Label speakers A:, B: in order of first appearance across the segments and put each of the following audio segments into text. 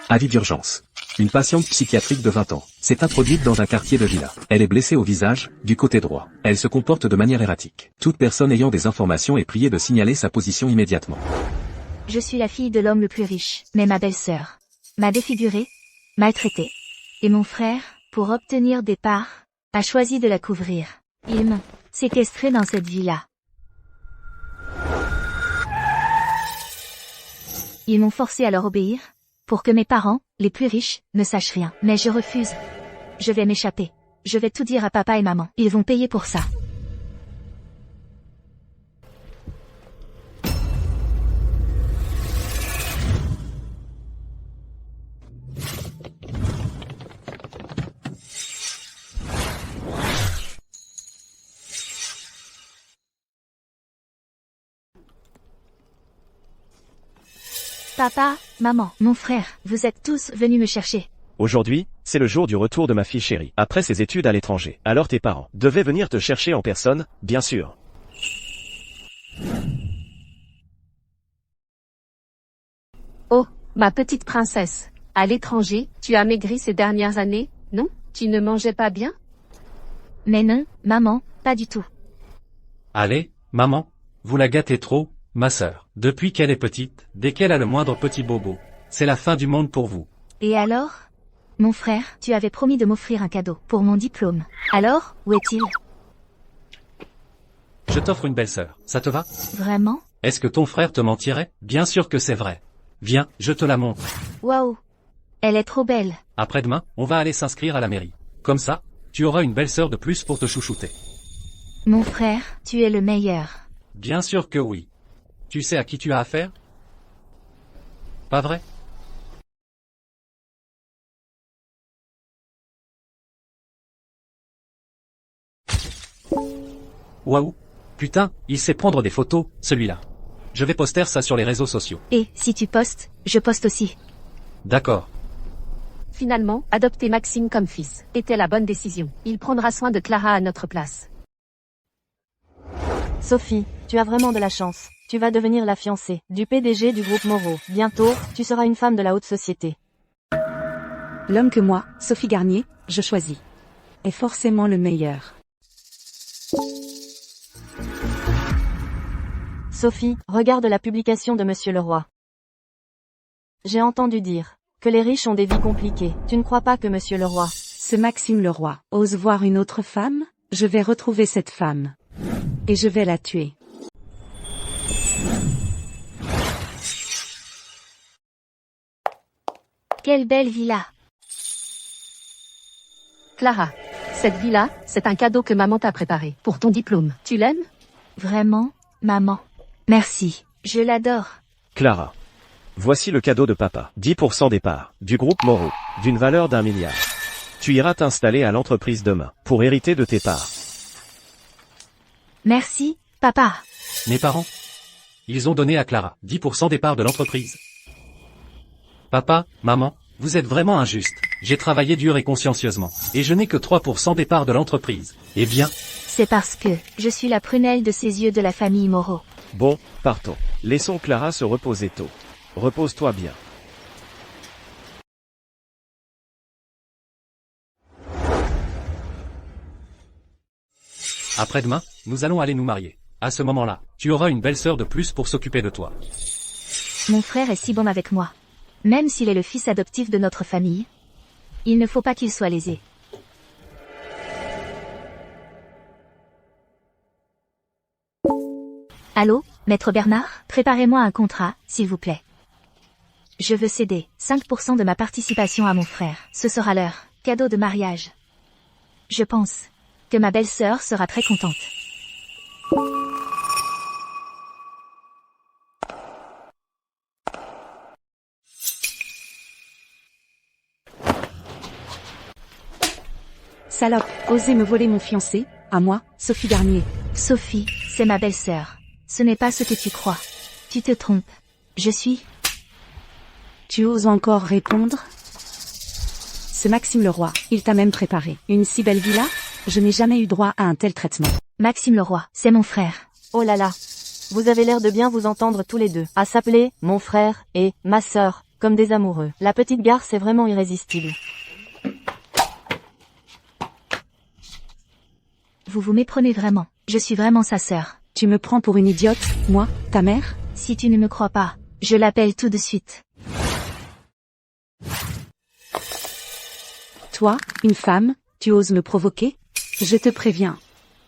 A: Avis d'urgence. Une patiente psychiatrique de 20 ans s'est introduite dans un quartier de villa. Elle est blessée au visage, du côté droit. Elle se comporte de manière erratique. Toute personne ayant des informations est priée de signaler sa position immédiatement.
B: Je suis la fille de l'homme le plus riche, mais ma belle-sœur m'a défigurée, maltraitée. Et mon frère, pour obtenir des parts, a choisi de la couvrir. Il m'a séquestrée dans cette villa. Ils m'ont forcé à leur obéir, pour que mes parents, les plus riches, ne sachent rien. Mais je refuse. Je vais m'échapper. Je vais tout dire à papa et maman. Ils vont payer pour ça. Papa, maman, mon frère, vous êtes tous venus me chercher.
C: Aujourd'hui, c'est le jour du retour de ma fille chérie, après ses études à l'étranger. Alors tes parents devaient venir te chercher en personne, bien sûr.
D: Oh, ma petite princesse. À l'étranger, tu as maigri ces dernières années, non? Tu ne mangeais pas bien?
B: Mais non, maman, pas du tout.
E: Allez, maman, vous la gâtez trop, ma sœur. Depuis qu'elle est petite, dès qu'elle a le moindre petit bobo, c'est la fin du monde pour vous.
B: Et alors? Mon frère, tu avais promis de m'offrir un cadeau pour mon diplôme. Alors, où est-il?
E: Je t'offre une belle-sœur, ça te va?
B: Vraiment?
E: Est-ce que ton frère te mentirait? Bien sûr que c'est vrai. Viens, je te la montre.
B: Waouh! Elle est trop belle.
E: Après-demain, on va aller s'inscrire à la mairie. Comme ça, tu auras une belle-sœur de plus pour te chouchouter.
B: Mon frère, tu es le meilleur.
E: Bien sûr que oui. Tu sais à qui tu as affaire? Pas vrai? Waouh! Putain, il sait prendre des photos, celui-là. Je vais poster ça sur les réseaux sociaux.
B: Et, si tu postes, je poste aussi.
E: D'accord.
D: Finalement, adopter Maxime comme fils était la bonne décision. Il prendra soin de Clara à notre place.
F: Sophie, tu as vraiment de la chance. Tu vas devenir la fiancée du PDG du groupe Moreau. Bientôt, tu seras une femme de la haute société.
G: L'homme que moi, Sophie Garnier, je choisis, est forcément le meilleur.
F: Sophie, regarde la publication de Monsieur Leroy. J'ai entendu dire que les riches ont des vies compliquées. Tu ne crois pas que Monsieur Leroy,
G: Ce Maxime Leroy, ose voir une autre femme? Je vais retrouver cette femme. Et je vais la tuer.
B: Quelle belle villa.
D: Clara, cette villa, c'est un cadeau que maman t'a préparé pour ton diplôme. Tu l'aimes?
B: Vraiment, maman. Merci. Je l'adore.
C: Clara. Voici le cadeau de papa. 10% des parts, du groupe Moreau, d'une valeur d'1 milliard. Tu iras t'installer à l'entreprise demain, pour hériter de tes parts.
B: Merci, papa.
E: Mes parents? Ils ont donné à Clara 10% des parts de l'entreprise. Papa, maman, vous êtes vraiment injustes. J'ai travaillé dur et consciencieusement, et je n'ai que 3% des parts de l'entreprise. Eh bien,
B: C'est parce que je suis la prunelle de ses yeux de la famille Moreau.
C: Bon, partons. Laissons Clara se reposer tôt. Repose-toi bien.
E: après-demain, nous allons aller nous marier. À ce moment-là, tu auras une belle-sœur de plus pour s'occuper de toi.
B: Mon frère est si bon avec moi. Même s'il est le fils adoptif de notre famille, il ne faut pas qu'il soit lésé. Allô, maître Bernard, préparez-moi un contrat, s'il vous plaît. Je veux céder 5% de ma participation à mon frère. Ce sera leur cadeau de mariage. Je pense que ma belle-sœur sera très contente.
G: Salope, osez me voler mon fiancé, à moi, Sophie Garnier.
B: Sophie, c'est ma belle-sœur. Ce n'est pas ce que tu crois. Tu te trompes. Je suis...
G: Tu oses encore répondre? Ce Maxime Leroy, il t'a même préparé une si belle villa? Je n'ai jamais eu droit à un tel traitement.
B: Maxime Leroy, c'est mon frère.
F: Oh là là. Vous avez l'air de bien vous entendre tous les deux. À s'appeler mon frère et ma sœur, comme des amoureux. La petite garce est vraiment irrésistible.
B: Vous vous méprenez vraiment. Je suis vraiment sa sœur.
G: Tu me prends pour une idiote, moi, ta mère?
B: Si tu ne me crois pas, je l'appelle tout de suite.
G: Toi, une femme, tu oses me provoquer? Je te préviens.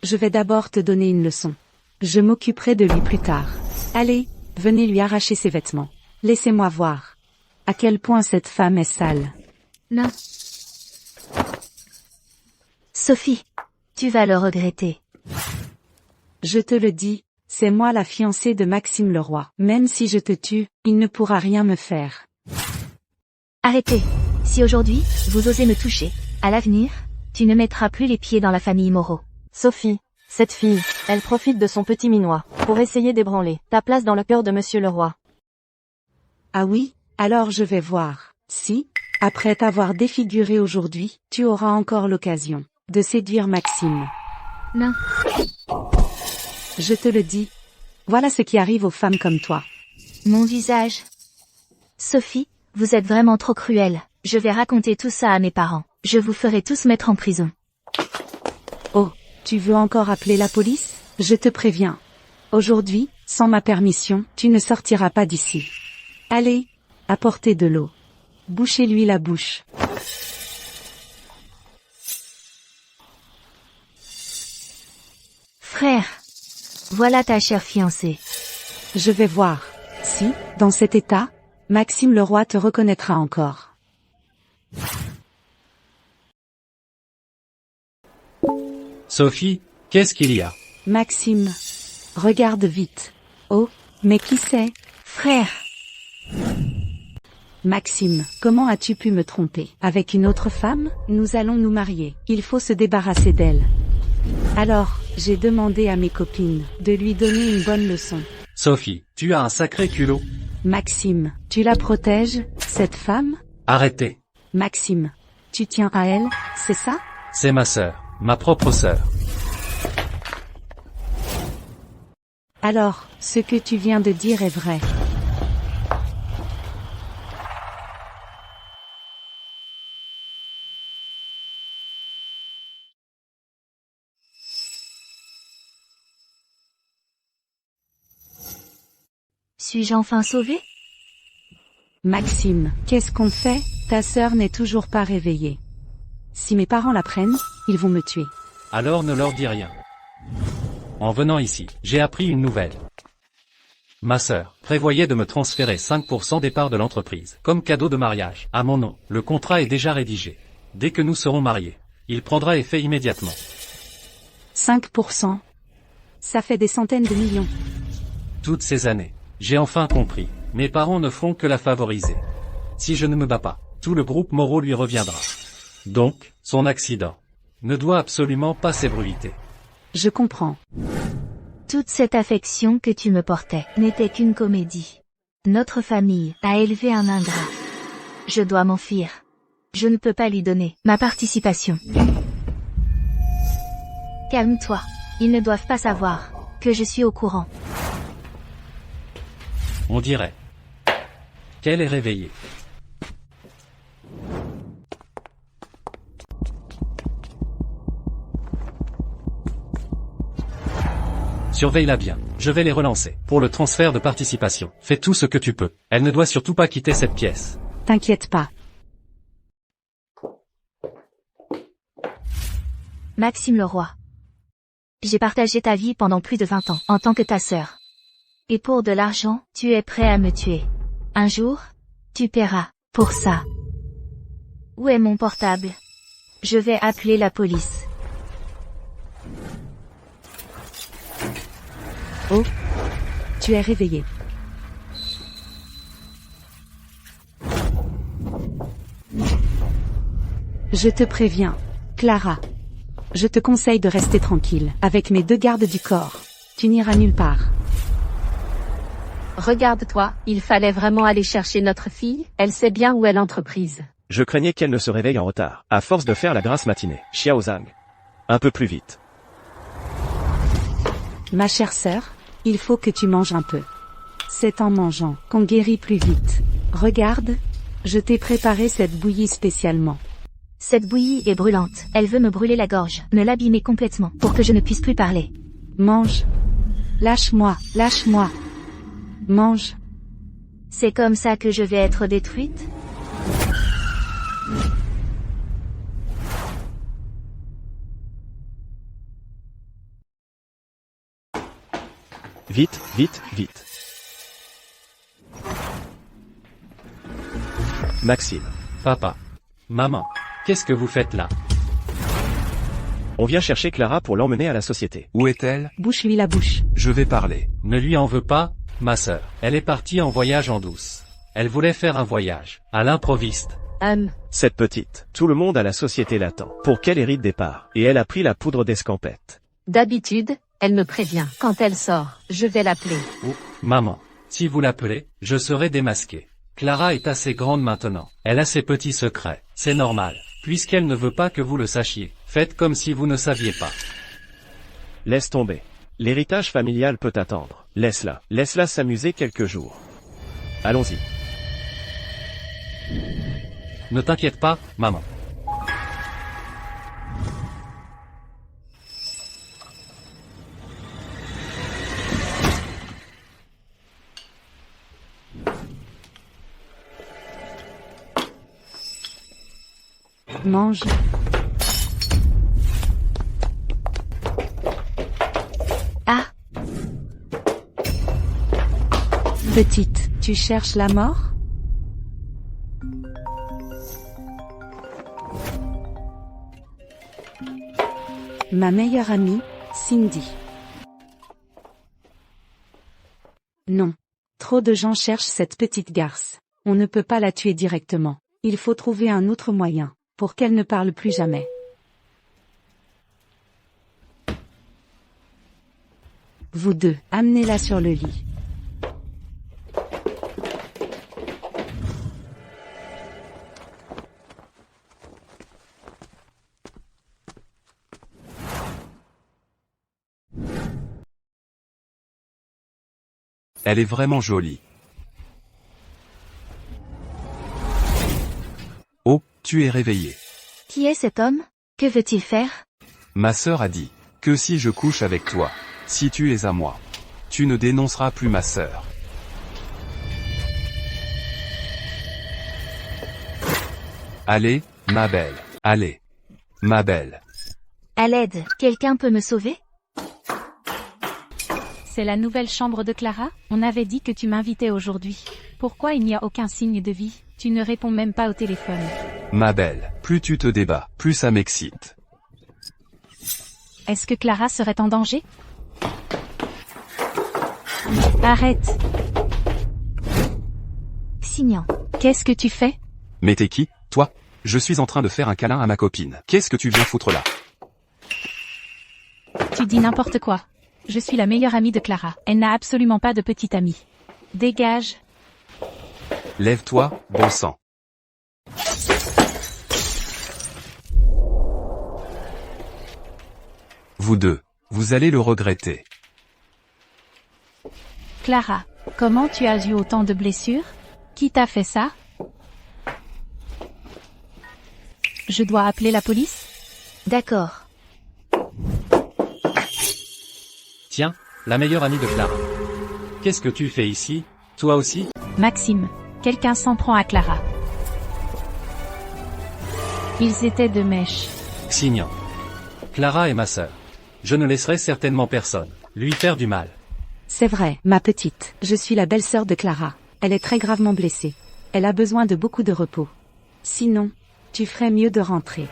G: Je vais d'abord te donner une leçon. Je m'occuperai de lui plus tard. Allez, venez lui arracher ses vêtements. Laissez-moi voir. À quel point cette femme est sale.
B: Non. Sophie, tu vas le regretter.
G: Je te le dis, c'est moi la fiancée de Maxime Leroy. Même si je te tue, il ne pourra rien me faire.
B: Arrêtez. Si aujourd'hui, vous osez me toucher, à l'avenir, tu ne mettras plus les pieds dans la famille Moreau.
F: Sophie, cette fille, elle profite de son petit minois, pour essayer d'ébranler ta place dans le cœur de Monsieur Leroy.
G: Ah oui? Alors je vais voir. Si, après t'avoir défiguré aujourd'hui, tu auras encore l'occasion de séduire Maxime.
B: Non.
G: Je te le dis. Voilà ce qui arrive aux femmes comme toi.
B: Mon visage. Sophie, vous êtes vraiment trop cruelle. Je vais raconter tout ça à mes parents. Je vous ferai tous mettre en prison.
G: Oh, tu veux encore appeler la police? Je te préviens. Aujourd'hui, sans ma permission, tu ne sortiras pas d'ici. Allez, apportez de l'eau. Bouchez-lui la bouche.
B: Frère. Voilà ta chère fiancée.
G: Je vais voir. Si, dans cet état, Maxime Leroy te reconnaîtra encore.
E: Sophie, qu'est-ce qu'il y a?
G: Maxime, regarde vite. Oh, mais qui c'est?
B: Frère.
G: Maxime, comment as-tu pu me tromper? Avec une autre femme? Nous allons nous marier. Il faut se débarrasser d'elle. Alors, j'ai demandé à mes copines de lui donner une bonne leçon.
E: Sophie, tu as un sacré culot.
G: Maxime, tu la protèges, cette femme?
E: Arrêtez.
G: Maxime, tu tiens à elle, c'est ça?
E: C'est ma sœur, ma propre sœur.
G: Alors, ce que tu viens de dire est vrai.
B: Suis-je enfin sauvée?
G: Maxime, qu'est-ce qu'on fait? Ta sœur n'est toujours pas réveillée. Si mes parents l'apprennent, ils vont me tuer.
E: Alors ne leur dis rien. En venant ici, j'ai appris une nouvelle. Ma sœur prévoyait de me transférer 5% des parts de l'entreprise, comme cadeau de mariage, à mon nom. Le contrat est déjà rédigé. Dès que nous serons mariés, il prendra effet immédiatement.
G: 5%. Ça fait des centaines de millions.
E: Toutes ces années, j'ai enfin compris. Mes parents ne font que la favoriser. Si je ne me bats pas, tout le groupe Moreau lui reviendra. Donc, son accident ne doit absolument pas s'ébruiter.
G: Je comprends.
B: Toute cette affection que tu me portais n'était qu'une comédie. Notre famille a élevé un ingrat. Je dois m'enfuir. Je ne peux pas lui donner ma participation. Calme-toi. Ils ne doivent pas savoir que je suis au courant.
E: On dirait qu'elle est réveillée. Surveille-la bien, je vais les relancer. Pour le transfert de participation, fais tout ce que tu peux. Elle ne doit surtout pas quitter cette pièce.
G: T'inquiète pas.
B: Maxime Leroy. J'ai partagé ta vie pendant plus de 20 ans, en tant que ta sœur. Et pour de l'argent, tu es prêt à me tuer. Un jour, tu paieras pour ça. Où est mon portable? Je vais appeler la police.
G: Oh, tu es réveillée. Je te préviens, Clara. Je te conseille de rester tranquille, avec mes 2 gardes du corps. Tu n'iras nulle part.
D: Regarde-toi, il fallait vraiment aller chercher notre fille, elle sait bien où est l'entreprise.
C: Je craignais qu'elle ne se réveille en retard, à force de faire la grasse matinée. Xiaozhang. Un peu plus vite.
G: Ma chère sœur, il faut que tu manges un peu. C'est en mangeant qu'on guérit plus vite. Regarde, Je t'ai préparé cette bouillie spécialement.
B: Cette bouillie est brûlante. Elle veut me brûler la gorge, me l'abîmer complètement, pour que je ne puisse plus parler.
G: Mange. Lâche-moi, lâche-moi. Mange.
B: C'est comme ça que je vais être détruite?
C: Vite, vite, vite. Maxime.
E: Papa. Maman. Qu'est-ce que vous faites là?
C: On vient chercher Clara pour l'emmener à la société.
H: Où est-elle?
G: Bouche-lui la bouche.
H: Je vais parler.
E: Ne lui en veux pas, ma sœur. Elle est partie en voyage en douce. Elle voulait faire un voyage. À l'improviste.
C: Cette petite. Tout le monde à la société l'attend. Pour qu'elle hérite des parts. Et elle a pris la poudre d'escampette.
D: D'habitude, elle me prévient. Quand elle sort, je vais l'appeler.
E: Oh, maman. Si vous l'appelez, je serai démasqué. Clara est assez grande maintenant. Elle a ses petits secrets. C'est normal. Puisqu'elle ne veut pas que vous le sachiez. Faites comme si vous ne saviez pas.
C: Laisse tomber. L'héritage familial peut attendre. Laisse-la. Laisse-la s'amuser quelques jours. Allons-y.
E: Ne t'inquiète pas, maman.
G: Mange.
B: Ah!
G: Petite, tu cherches la mort? Ma meilleure amie, Cindy. Non. Trop de gens cherchent cette petite garce. On ne peut pas la tuer directement. Il faut trouver un autre moyen, pour qu'elle ne parle plus jamais. Vous deux, amenez-la sur le lit.
H: Elle est vraiment jolie. Oh, tu es réveillé.
B: Qui est cet homme? Que veut-il faire?
H: Ma sœur a dit que si je couche avec toi, si tu es à moi, tu ne dénonceras plus ma sœur. Allez, ma belle. Allez. Ma belle.
B: À l'aide, quelqu'un peut me sauver?
I: C'est la nouvelle chambre de Clara? On avait dit que tu m'invitais aujourd'hui. Pourquoi il n'y a aucun signe de vie? Tu ne réponds même pas au téléphone.
H: Ma belle, plus tu te débats, plus ça m'excite.
I: Est-ce que Clara serait en danger? Arrête!
B: Signan.
I: Qu'est-ce que tu fais?
H: Mais t'es qui, toi? Je suis en train de faire un câlin à ma copine. Qu'est-ce que tu viens foutre là?
I: Tu dis n'importe quoi. Je suis la meilleure amie de Clara. Elle n'a absolument pas de petite amie. Dégage.
H: Lève-toi, bon sang. Vous deux, vous allez le regretter.
I: Clara, comment tu as eu autant de blessures? Qui t'a fait ça? Je dois appeler la police?
B: D'accord.
E: Tiens, la meilleure amie de Clara. Qu'est-ce que tu fais ici? Toi aussi?
I: Maxime, quelqu'un s'en prend à Clara. Ils étaient de mèche.
E: Signan. Clara est ma sœur. Je ne laisserai certainement personne lui faire du mal.
G: C'est vrai, ma petite. Je suis la belle-sœur de Clara. Elle est très gravement blessée. Elle a besoin de beaucoup de repos. Sinon, tu ferais mieux de rentrer.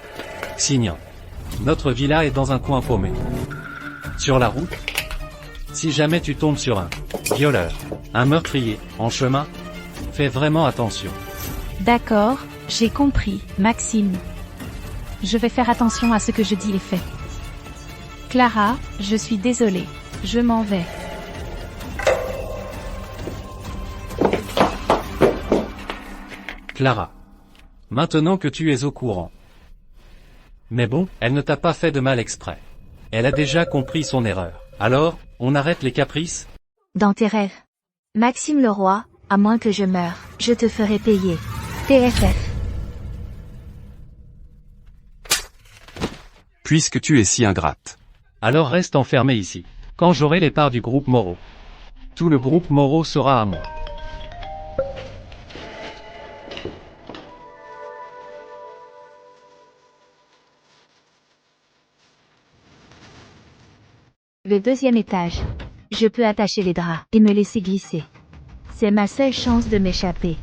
E: Signan. Notre villa est dans un coin paumé. Sur la route? Si jamais tu tombes sur un violeur, un meurtrier, en chemin, fais vraiment attention.
I: D'accord, j'ai compris, Maxime. Je vais faire attention à ce que je dis et fais. Clara, je suis désolée. Je m'en vais.
E: Clara. Maintenant que tu es au courant. Mais bon, elle ne t'a pas fait de mal exprès. Elle a déjà compris son erreur. Alors, on arrête les caprices?
B: Dans tes rêves. Maxime le roi, à moins que je meure, je te ferai payer. TFF.
H: Puisque tu es si ingrate.
E: Alors reste enfermé ici. Quand j'aurai les parts du groupe Moreau, tout le groupe Moreau sera à moi.
B: Le 2e étage. Je peux attacher les draps et me laisser glisser. C'est ma seule chance de m'échapper.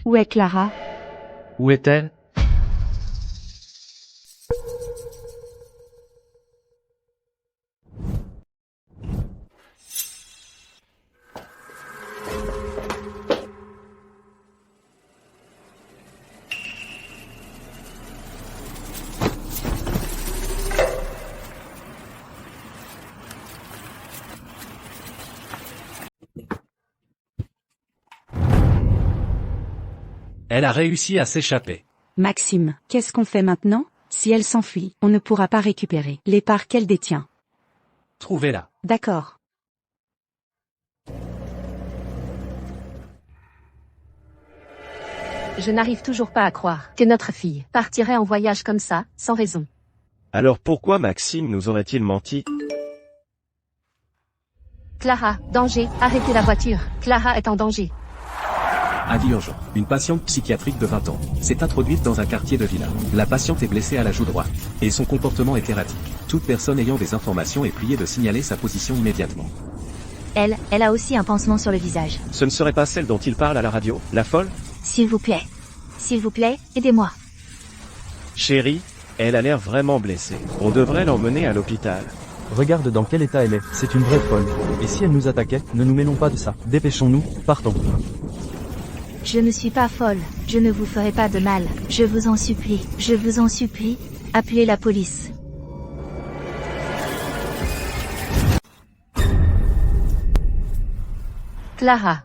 G: Où est Clara?
E: Où est-elle? Elle a réussi à s'échapper.
G: Maxime, qu'est-ce qu'on fait maintenant? Si elle s'enfuit, on ne pourra pas récupérer les parts qu'elle détient.
E: Trouvez-la.
G: D'accord.
D: Je n'arrive toujours pas à croire que notre fille partirait en voyage comme ça, sans raison.
C: Alors pourquoi Maxime nous aurait-il menti?
D: Clara, danger, arrêtez la voiture. Clara est en danger.
A: Avis urgent. Une patiente psychiatrique de 20 ans s'est introduite dans un quartier de villa. La patiente est blessée à la joue droite. Et son comportement est erratique. Toute personne ayant des informations est priée de signaler sa position immédiatement.
B: Elle a aussi un pansement sur le visage.
C: Ce ne serait pas celle dont il parle à la radio, la folle?
B: S'il vous plaît. S'il vous plaît, aidez-moi.
C: Chérie, elle a l'air vraiment blessée. On devrait l'emmener à l'hôpital.
J: Regarde dans quel état elle est, c'est une vraie folle. Et si elle nous attaquait, ne nous mêlons pas de ça. Dépêchons-nous, partons.
B: Je ne suis pas folle, je ne vous ferai pas de mal, je vous en supplie, appelez la police.
D: Clara.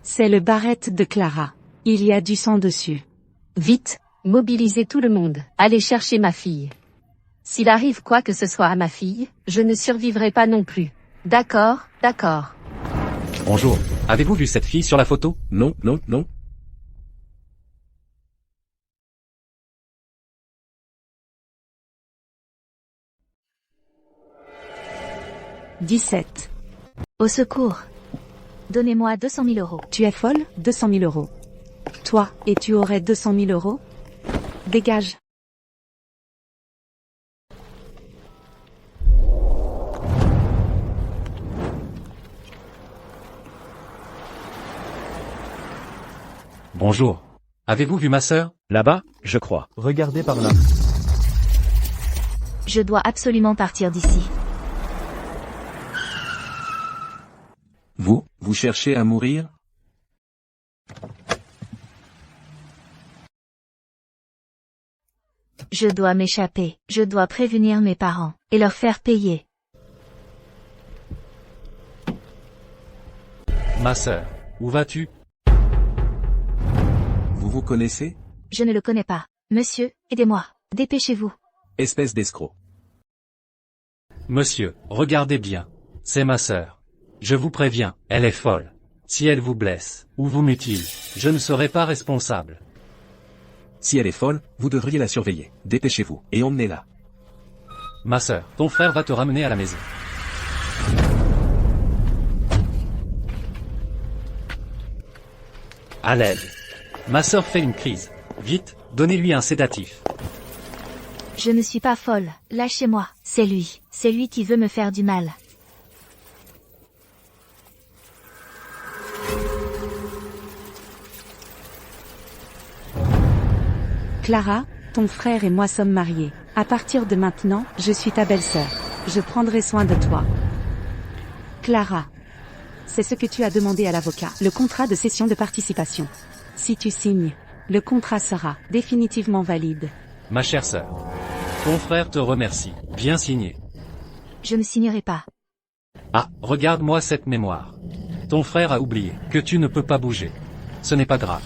G: C'est le barrette de Clara. Il y a du sang dessus.
D: Vite, mobilisez tout le monde, allez chercher ma fille. S'il arrive quoi que ce soit à ma fille, je ne survivrai pas non plus. D'accord, d'accord.
E: Bonjour. Avez-vous vu cette fille sur la photo?
A: Non, non, non.
G: « 17.
B: Au secours. Donnez-moi 200 000 euros.
G: Tu es folle? 200 000 euros. Toi, et tu aurais 200 000 euros? Dégage.
E: Bonjour. Avez-vous vu ma sœur?
C: Là-bas, je crois.
J: Regardez par là.
B: Je dois absolument partir d'ici.
A: Vous cherchez à mourir?
B: Je dois m'échapper, je dois prévenir mes parents, et leur faire payer.
E: Ma sœur. Où vas-tu?
A: Vous vous connaissez?
B: Je ne le connais pas. Monsieur, aidez-moi. Dépêchez-vous.
A: Espèce d'escroc.
E: Monsieur, regardez bien. C'est ma sœur. Je vous préviens, elle est folle. Si elle vous blesse, ou vous mutile, je ne serai pas responsable.
A: Si elle est folle, vous devriez la surveiller. Dépêchez-vous, et emmenez-la.
E: Ma sœur, ton frère va te ramener à la maison. À l'aide. Ma sœur fait une crise. Vite, donnez-lui un sédatif.
B: Je ne suis pas folle, lâchez-moi. C'est lui qui veut me faire du mal.
G: Clara, ton frère et moi sommes mariés. À partir de maintenant, je suis ta belle-sœur. Je prendrai soin de toi. Clara. C'est ce que tu as demandé à l'avocat. Le contrat de cession de participation. Si tu signes, le contrat sera définitivement valide.
E: Ma chère sœur. Ton frère te remercie. Bien signé.
B: Je ne signerai pas.
E: Ah, regarde-moi cette mémoire. Ton frère a oublié que tu ne peux pas bouger. Ce n'est pas grave.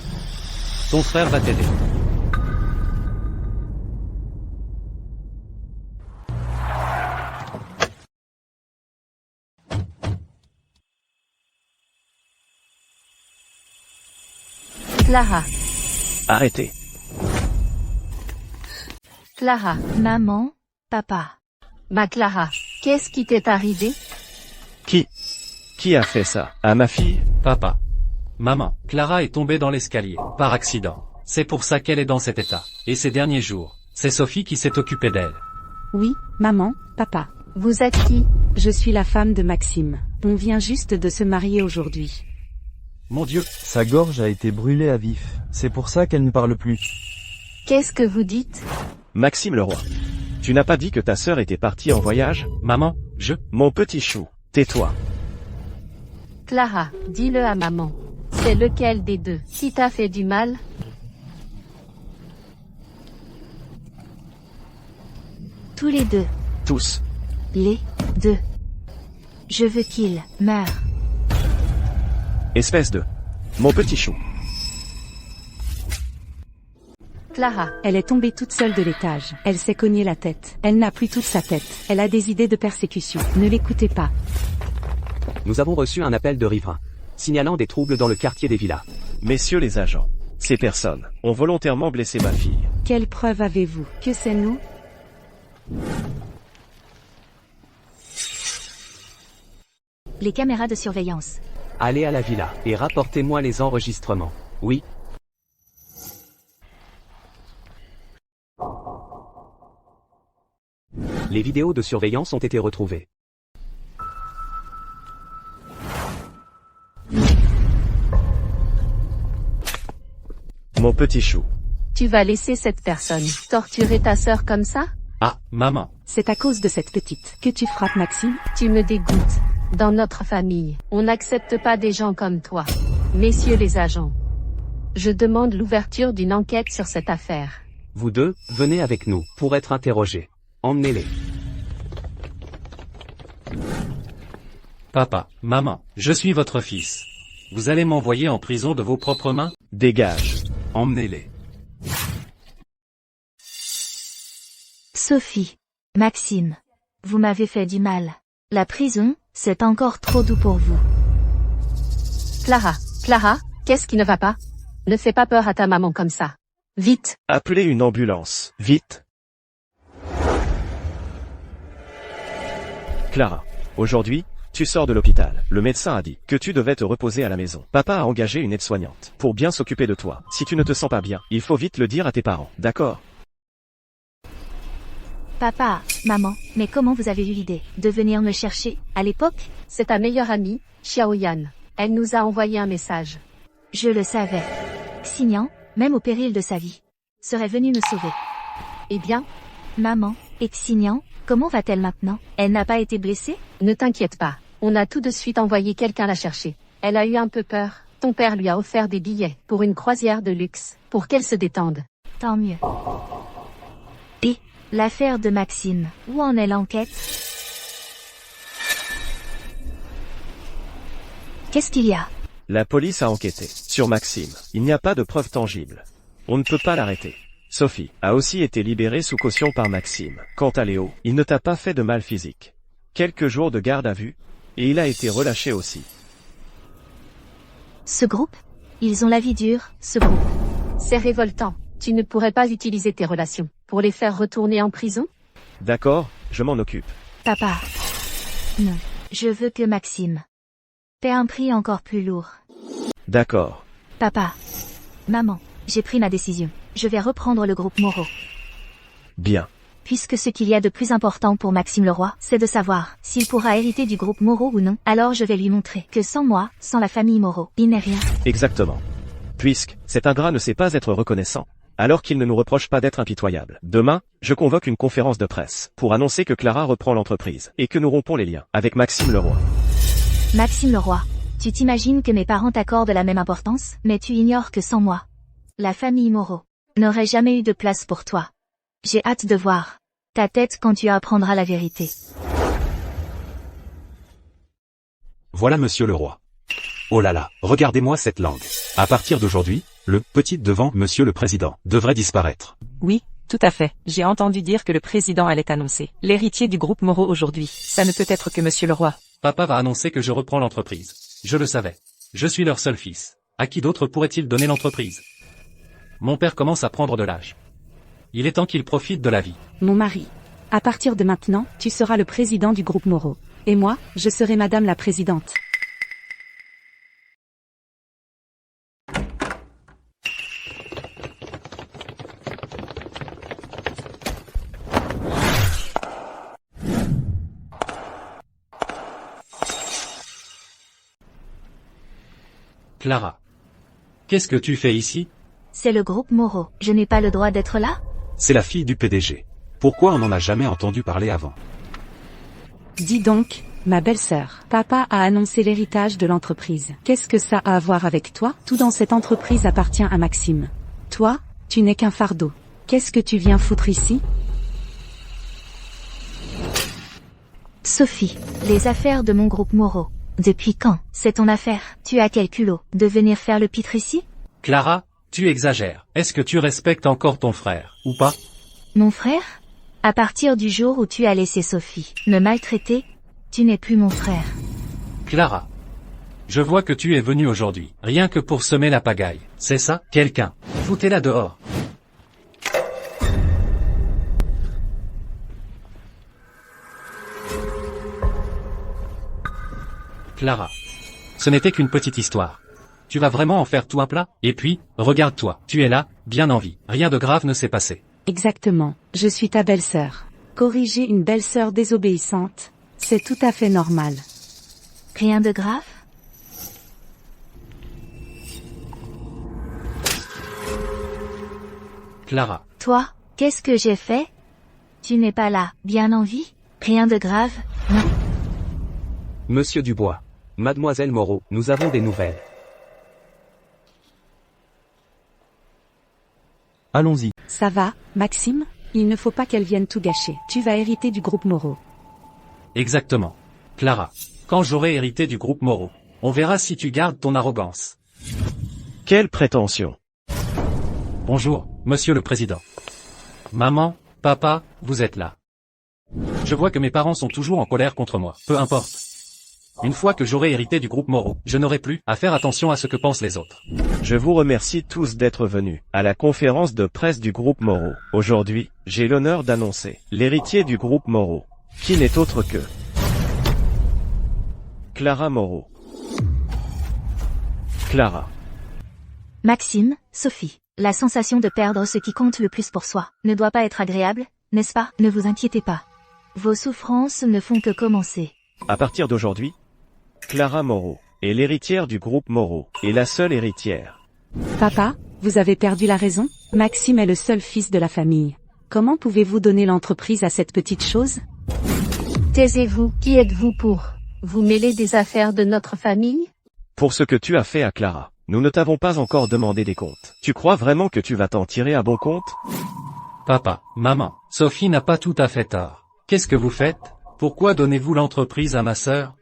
E: Ton frère va t'aider.
D: Clara.
C: Arrêtez.
D: Clara.
B: Maman, papa.
D: Ma Clara. Qu'est-ce qui t'est arrivé?
C: Qui a fait ça? À ma fille?
E: Papa. Maman, Clara est tombée dans l'escalier, par accident. C'est pour ça qu'elle est dans cet état. Et ces derniers jours, c'est Sophie qui s'est occupée d'elle.
G: Oui, maman, papa.
D: Vous êtes qui?
G: Je suis la femme de Maxime. On vient juste de se marier aujourd'hui.
E: Mon Dieu.
J: Sa gorge a été brûlée à vif. C'est pour ça qu'elle ne parle plus.
D: Qu'est-ce que vous dites?
C: Maxime Leroy. Tu n'as pas dit que ta sœur était partie en voyage?
E: Maman,
C: Mon petit chou, tais-toi.
D: Clara, dis-le à maman. C'est lequel des deux qui t'a fait du mal?
B: Tous les deux.
C: Tous.
B: Les deux. Je veux qu'il meure.
C: Espèce de... Mon petit chou.
D: Clara.
G: Elle est tombée toute seule de l'étage. Elle s'est cognée la tête. Elle n'a plus toute sa tête. Elle a des idées de persécution. Ne l'écoutez pas.
K: Nous avons reçu un appel de riverains, signalant des troubles dans le quartier des Villas.
C: Messieurs les agents, ces personnes ont volontairement blessé ma fille.
G: Quelle preuve avez-vous que c'est nous?
B: Les caméras de surveillance.
K: Allez à la villa et rapportez-moi les enregistrements. Oui. Les vidéos de surveillance ont été retrouvées.
C: Mon petit chou.
D: Tu vas laisser cette personne torturer ta sœur comme ça?
E: Ah, maman.
G: C'est à cause de cette petite que tu frappes Maxime?
D: Tu me dégoûtes. Dans notre famille, on n'accepte pas des gens comme toi. Messieurs les agents, je demande l'ouverture d'une enquête sur cette affaire.
K: Vous deux, venez avec nous pour être interrogés. Emmenez-les.
E: Papa, maman, je suis votre fils. Vous allez m'envoyer en prison de vos propres mains?
C: Dégage.
H: Emmenez-les.
B: Sophie. Maxime. Vous m'avez fait du mal. La prison, c'est encore trop doux pour vous.
D: Clara, qu'est-ce qui ne va pas? Ne fais pas peur à ta maman comme ça. Vite.
C: Appelez une ambulance. Vite. Clara. Aujourd'hui, tu sors de l'hôpital. Le médecin a dit que tu devais te reposer à la maison. Papa a engagé une aide-soignante pour bien s'occuper de toi. Si tu ne te sens pas bien, il faut vite le dire à tes parents. D'accord?
B: Papa, maman, mais comment vous avez eu l'idée de venir me chercher, à l'époque?
D: C'est ta meilleure amie, Xiaoyan. Elle nous a envoyé un message.
B: Je le savais. Xignan, même au péril de sa vie, serait venu me sauver.
D: Eh bien?
B: Maman, et Xignan, comment va-t-elle maintenant? Elle n'a pas été blessée?
D: Ne t'inquiète pas. On a tout de suite envoyé quelqu'un la chercher. Elle a eu un peu peur. Ton père lui a offert des billets pour une croisière de luxe, pour qu'elle se détende.
B: Tant mieux. Et l'affaire de Maxime, où en est l'enquête? Qu'est-ce qu'il y a?
C: La police a enquêté sur Maxime. Il n'y a pas de preuves tangibles. On ne peut pas l'arrêter. Sophie a aussi été libérée sous caution par Maxime. Quant à Léo, il ne t'a pas fait de mal physique. Quelques jours de garde à vue, et il a été relâché aussi.
B: Ce groupe? Ils ont la vie dure, ce groupe.
D: C'est révoltant. Tu ne pourrais pas utiliser tes relations pour les faire retourner en prison?
C: D'accord, je m'en occupe.
B: Papa. Non. Je veux que Maxime paie un prix encore plus lourd.
C: D'accord.
B: Papa. Maman, j'ai pris ma décision. Je vais reprendre le groupe Moreau.
C: Bien.
B: Puisque ce qu'il y a de plus important pour Maxime Leroy, c'est de savoir s'il pourra hériter du groupe Moreau ou non, alors je vais lui montrer que sans moi, sans la famille Moreau, il n'est rien.
C: Exactement. Puisque, cet ingrat ne sait pas être reconnaissant, alors qu'il ne nous reproche pas d'être impitoyable. Demain, je convoque une conférence de presse, pour annoncer que Clara reprend l'entreprise, et que nous rompons les liens, avec Maxime Leroy.
B: Maxime Leroy, tu t'imagines que mes parents t'accordent la même importance, mais tu ignores que sans moi, la famille Moreau n'aurait jamais eu de place pour toi. J'ai hâte de voir ta tête quand tu apprendras la vérité.
A: Voilà monsieur le roi. Oh là là, regardez-moi cette langue. À partir d'aujourd'hui, le « petit » devant monsieur le président devrait disparaître.
L: Oui, tout à fait. J'ai entendu dire que le président allait annoncer l'héritier du groupe Moreau aujourd'hui. Ça ne peut être que monsieur le roi.
E: Papa va annoncer que je reprends l'entreprise. Je le savais. Je suis leur seul fils. À qui d'autre pourrait-il donner l'entreprise? Mon père commence à prendre de l'âge. Il est temps qu'il profite de la vie.
G: Mon mari. À partir de maintenant, tu seras le président du groupe Moreau. Et moi, je serai madame la présidente.
E: Clara. Qu'est-ce que tu fais ici?
B: C'est le groupe Moreau. Je n'ai pas le droit d'être là?
A: C'est la fille du PDG. Pourquoi on n'en a jamais entendu parler avant?
G: Dis donc, ma belle-sœur, papa a annoncé l'héritage de l'entreprise. Qu'est-ce que ça a à voir avec toi? Tout dans cette entreprise appartient à Maxime. Toi, tu n'es qu'un fardeau. Qu'est-ce que tu viens foutre ici?
B: Sophie, les affaires de mon groupe Moreau. Depuis quand? C'est ton affaire. Tu as quel culot de venir faire le pitre ici?
E: Clara, tu exagères. Est-ce que tu respectes encore ton frère, ou pas?
B: Mon frère? À partir du jour où tu as laissé Sophie me maltraiter, tu n'es plus mon frère.
E: Clara. Je vois que tu es venue aujourd'hui, rien que pour semer la pagaille. C'est ça? Quelqu'un. Foutez-la dehors. Clara. Ce n'était qu'une petite histoire. Tu vas vraiment en faire tout un plat? Et puis, regarde-toi, tu es là, bien en vie. Rien de grave ne s'est passé.
G: Exactement, je suis ta belle-sœur. Corriger une belle-sœur désobéissante, c'est tout à fait normal.
B: Rien de grave?
E: Clara.
B: Toi, qu'est-ce que j'ai fait? Tu n'es pas là, bien en vie? Rien de grave? Non.
K: Monsieur Dubois. Mademoiselle Moreau, nous avons des nouvelles.
J: Allons-y.
G: Ça va, Maxime? Il ne faut pas qu'elle vienne tout gâcher. Tu vas hériter du groupe Moreau.
E: Exactement. Clara. Quand j'aurai hérité du groupe Moreau, on verra si tu gardes ton arrogance.
C: Quelle prétention!
E: Bonjour, monsieur le président. Maman, papa, vous êtes là. Je vois que mes parents sont toujours en colère contre moi. Peu importe. Une fois que j'aurai hérité du groupe Moreau, je n'aurai plus à faire attention à ce que pensent les autres.
C: Je vous remercie tous d'être venus à la conférence de presse du groupe Moreau. Aujourd'hui, j'ai l'honneur d'annoncer l'héritier du groupe Moreau, qui n'est autre que Clara Moreau. Clara.
B: Maxime, Sophie, la sensation de perdre ce qui compte le plus pour soi ne doit pas être agréable, n'est-ce pas? Ne vous inquiétez pas. Vos souffrances ne font que commencer.
C: À partir d'aujourd'hui, Clara Moreau est l'héritière du groupe Moreau, et la seule héritière.
G: Papa, vous avez perdu la raison? Maxime est le seul fils de la famille. Comment pouvez-vous donner l'entreprise à cette petite chose?
D: Taisez-vous, qui êtes-vous pour vous mêler des affaires de notre famille?
C: Pour ce que tu as fait à Clara, nous ne t'avons pas encore demandé des comptes. Tu crois vraiment que tu vas t'en tirer à bon compte?
E: Papa, maman, Sophie n'a pas tout à fait tort. Qu'est-ce que vous faites? Pourquoi donnez-vous l'entreprise à ma sœur?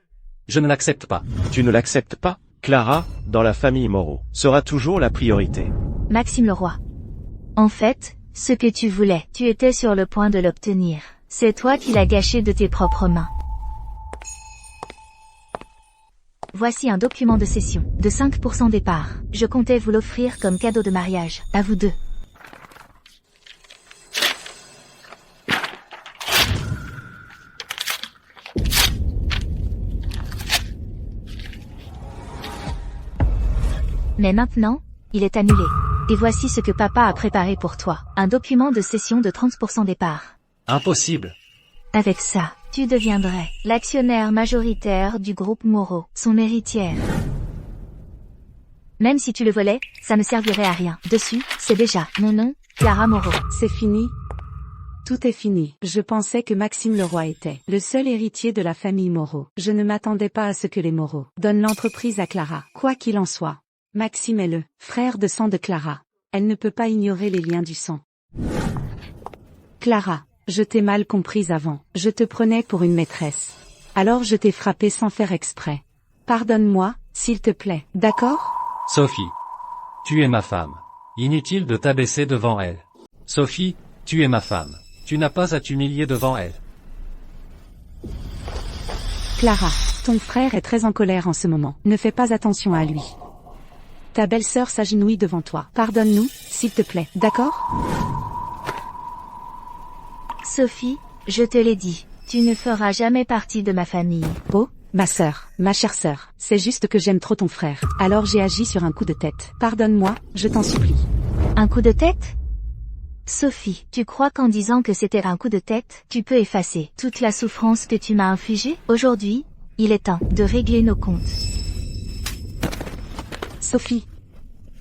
E: Je ne l'accepte pas.
C: Tu ne l'acceptes pas? Clara, dans la famille Moreau, sera toujours la priorité.
B: Maxime Leroy. En fait, ce que tu voulais, tu étais sur le point de l'obtenir. C'est toi qui l'as gâché de tes propres mains. Voici un document de cession, de 5% des parts. Je comptais vous l'offrir comme cadeau de mariage, à vous deux. Mais maintenant, il est annulé. Et voici ce que papa a préparé pour toi. Un document de cession de 30% des parts.
E: Impossible.
B: Avec ça, tu deviendrais l'actionnaire majoritaire du groupe Moreau, son héritière. Même si tu le volais, ça ne servirait à rien. Dessus, c'est déjà mon nom, Clara Moreau.
G: C'est fini. Tout est fini. Je pensais que Maxime Leroy était le seul héritier de la famille Moreau. Je ne m'attendais pas à ce que les Moreau donnent l'entreprise à Clara. Quoi qu'il en soit, Maxime est le frère de sang de Clara. Elle ne peut pas ignorer les liens du sang. Clara, je t'ai mal comprise avant. Je te prenais pour une maîtresse. Alors je t'ai frappé sans faire exprès. Pardonne-moi, s'il te plaît, d'accord?
E: Sophie. Tu es ma femme. Inutile de t'abaisser devant elle. Sophie, tu es ma femme. Tu n'as pas à t'humilier devant elle.
G: Clara, ton frère est très en colère en ce moment. Ne fais pas attention à lui. Ta belle-sœur s'agenouille devant toi. Pardonne-nous, s'il te plaît, d'accord?
B: Sophie, je te l'ai dit, tu ne feras jamais partie de ma famille.
G: Oh, ma sœur, ma chère sœur, c'est juste que j'aime trop ton frère. Alors j'ai agi sur un coup de tête. Pardonne-moi, je t'en supplie.
B: Un coup de tête? Sophie, tu crois qu'en disant que c'était un coup de tête, tu peux effacer toute la souffrance que tu m'as infligée? Aujourd'hui, il est temps de régler nos comptes.
G: Sophie.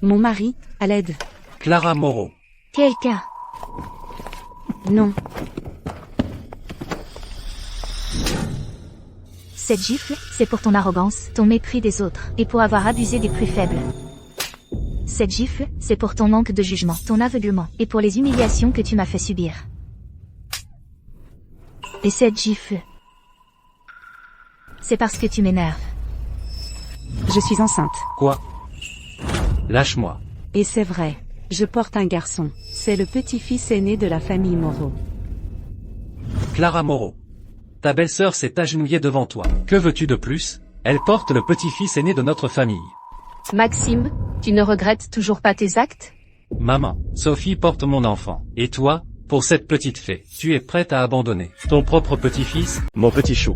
G: Mon mari, à l'aide.
E: Clara Moreau.
B: Quelqu'un.
G: Non.
B: Cette gifle, c'est pour ton arrogance, ton mépris des autres, et pour avoir abusé des plus faibles. Cette gifle, c'est pour ton manque de jugement, ton aveuglement, et pour les humiliations que tu m'as fait subir. Et cette gifle, c'est parce que tu m'énerves.
G: Je suis enceinte.
E: Quoi? Lâche-moi.
G: Et c'est vrai. Je porte un garçon. C'est le petit-fils aîné de la famille Moreau.
E: Clara Moreau. Ta belle-sœur s'est agenouillée devant toi. Que veux-tu de plus? Elle porte le petit-fils aîné de notre famille.
D: Maxime, tu ne regrettes toujours pas tes actes?
E: Maman, Sophie porte mon enfant. Et toi, pour cette petite fée, tu es prête à abandonner ton propre petit-fils?
C: Mon petit chou.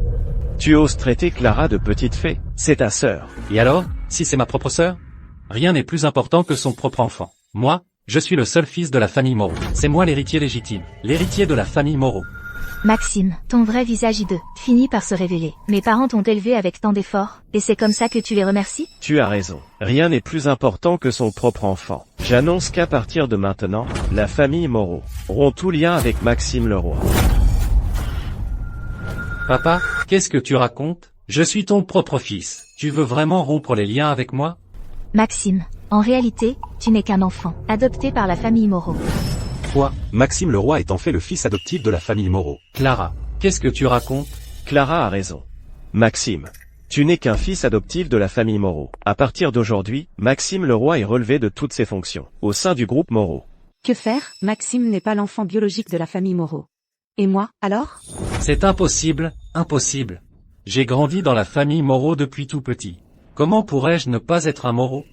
C: Tu oses traiter Clara de petite fée? C'est ta sœur.
E: Et alors, si c'est ma propre sœur? Rien n'est plus important que son propre enfant. Moi, je suis le seul fils de la famille Moreau. C'est moi l'héritier légitime, l'héritier de la famille Moreau.
B: Maxime, ton vrai visage hideux, finit par se révéler. Mes parents t'ont élevé avec tant d'efforts, et c'est comme ça que tu les remercies?
C: Tu as raison. Rien n'est plus important que son propre enfant. J'annonce qu'à partir de maintenant, la famille Moreau rompt tout lien avec Maxime Leroy.
E: Papa, qu'est-ce que tu racontes? Je suis ton propre fils. Tu veux vraiment rompre les liens avec moi?
B: Maxime, en réalité, tu n'es qu'un enfant, adopté par la famille Moreau.
A: Quoi? Maxime Leroy est en fait le fils adoptif de la famille Moreau.
E: Clara, qu'est-ce que tu racontes?
C: Clara a raison. Maxime, tu n'es qu'un fils adoptif de la famille Moreau. À partir d'aujourd'hui, Maxime Leroy est relevé de toutes ses fonctions, au sein du groupe Moreau.
G: Que faire? Maxime n'est pas l'enfant biologique de la famille Moreau. Et moi, alors?
E: C'est impossible, impossible. J'ai grandi dans la famille Moreau depuis tout petit. Comment pourrais-je ne pas être un Moreau?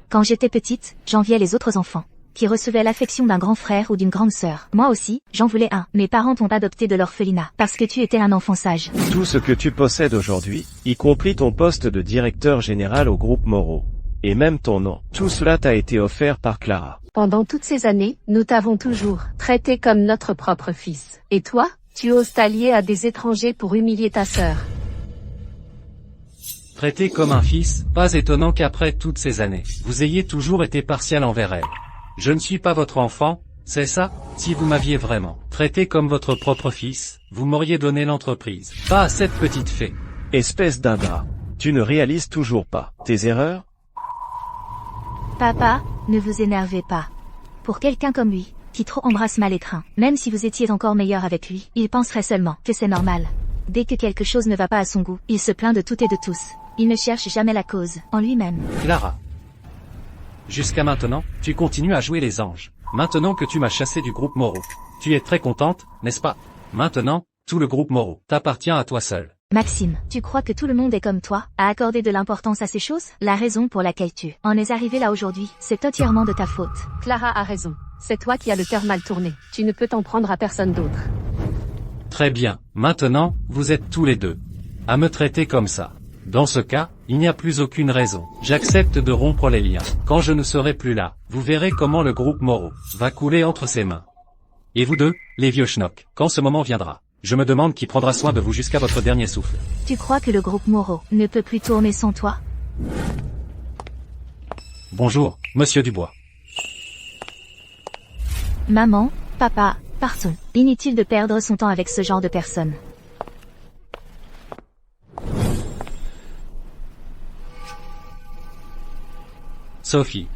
B: Quand j'étais petite, j'enviais les autres enfants, qui recevaient l'affection d'un grand frère ou d'une grande sœur. Moi aussi, j'en voulais un. Mes parents t'ont adopté de l'orphelinat, parce que tu étais un enfant sage.
C: Tout ce que tu possèdes aujourd'hui, y compris ton poste de directeur général au groupe Moreau, et même ton nom, tout cela t'a été offert par Clara.
D: Pendant toutes ces années, nous t'avons toujours traité comme notre propre fils. Et toi, tu oses t'allier à des étrangers pour humilier ta sœur.
E: Traité comme un fils, pas étonnant qu'après toutes ces années, vous ayez toujours été partial envers elle. Je ne suis pas votre enfant, c'est ça? Si vous m'aviez vraiment traité comme votre propre fils, vous m'auriez donné l'entreprise, pas à cette petite fée.
C: Espèce d'ingrat. Tu ne réalises toujours pas tes erreurs?
B: Papa, ne vous énervez pas. Pour quelqu'un comme lui, qui trop embrasse mal étreint, même si vous étiez encore meilleur avec lui, il penserait seulement que c'est normal. Dès que quelque chose ne va pas à son goût, il se plaint de tout et de tous. Il ne cherche jamais la cause, en lui-même.
E: Clara. Jusqu'à maintenant, tu continues à jouer les anges. Maintenant que tu m'as chassé du groupe Moreau. Tu es très contente, n'est-ce pas? Maintenant, tout le groupe Moreau t'appartient à toi seul.
B: Maxime, tu crois que tout le monde est comme toi, à accorder de l'importance à ces choses? La raison pour laquelle tu en es arrivé là aujourd'hui, c'est entièrement de ta faute.
D: Clara a raison. C'est toi qui as le cœur mal tourné. Tu ne peux t'en prendre à personne d'autre.
E: Très bien, maintenant, vous êtes tous les deux à me traiter comme ça. Dans ce cas, il n'y a plus aucune raison. J'accepte de rompre les liens. Quand je ne serai plus là, vous verrez comment le groupe Moreau va couler entre ses mains. Et vous deux, les vieux schnocks, quand ce moment viendra, je me demande qui prendra soin de vous jusqu'à votre dernier souffle.
B: Tu crois que le groupe Moreau ne peut plus tourner sans toi?
E: Bonjour, monsieur Dubois.
B: Maman, papa, partons. Inutile de perdre son temps avec ce genre de personnes.
E: Sophie.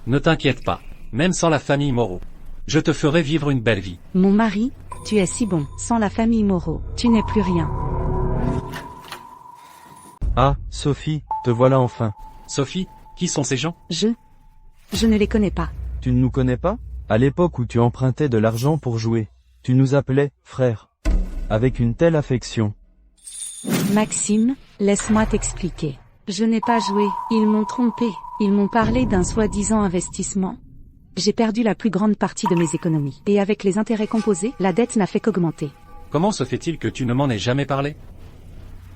E: Ne t'inquiète pas, même sans la famille Moreau. Je te ferai vivre une belle vie.
G: Mon mari, tu es si bon. Sans la famille Moreau, tu n'es plus rien.
J: Ah, Sophie, te voilà enfin.
E: Sophie, qui sont ces gens?
G: Je ne les connais pas.
J: Tu ne nous connais pas? À l'époque où tu empruntais de l'argent pour jouer, tu nous appelais « frère ». Avec une telle affection.
G: Maxime, laisse-moi t'expliquer. Je n'ai pas joué, ils m'ont trompé. Ils m'ont parlé d'un soi-disant investissement. J'ai perdu la plus grande partie de mes économies. Et avec les intérêts composés, la dette n'a fait qu'augmenter.
E: Comment se fait-il que tu ne m'en aies jamais parlé?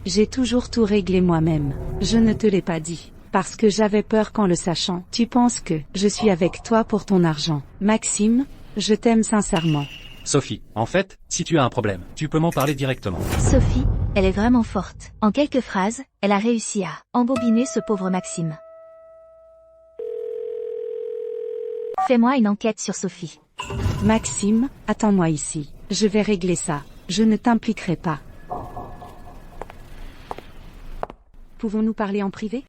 G: J'ai toujours tout réglé moi-même. Je ne te l'ai pas dit. Parce que j'avais peur qu'en le sachant, tu penses que je suis avec toi pour ton argent. Maxime, je t'aime sincèrement.
E: Sophie, en fait, si tu as un problème, tu peux m'en parler directement.
B: Sophie, elle est vraiment forte. En quelques phrases, elle a réussi à embobiner ce pauvre Maxime. Fais-moi une enquête sur Sophie.
G: Maxime, attends-moi ici. Je vais régler ça. Je ne t'impliquerai pas. Pouvons-nous parler en privé?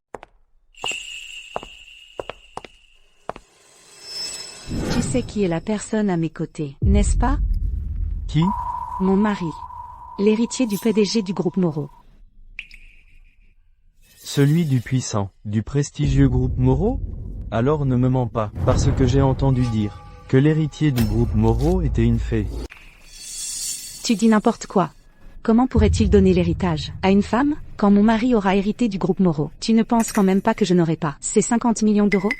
G: Tu sais qui est la personne à mes côtés, n'est-ce pas?
J: Qui?
G: Mon mari. L'héritier du PDG du groupe Moreau.
J: Celui du puissant, du prestigieux groupe Moreau? Alors ne me mens pas, parce que j'ai entendu dire que l'héritier du groupe Moreau était une fée.
G: Tu dis n'importe quoi. Comment pourrait-il donner l'héritage à une femme, quand mon mari aura hérité du groupe Moreau? Tu ne penses quand même pas que je n'aurai pas ces 50 millions d'euros?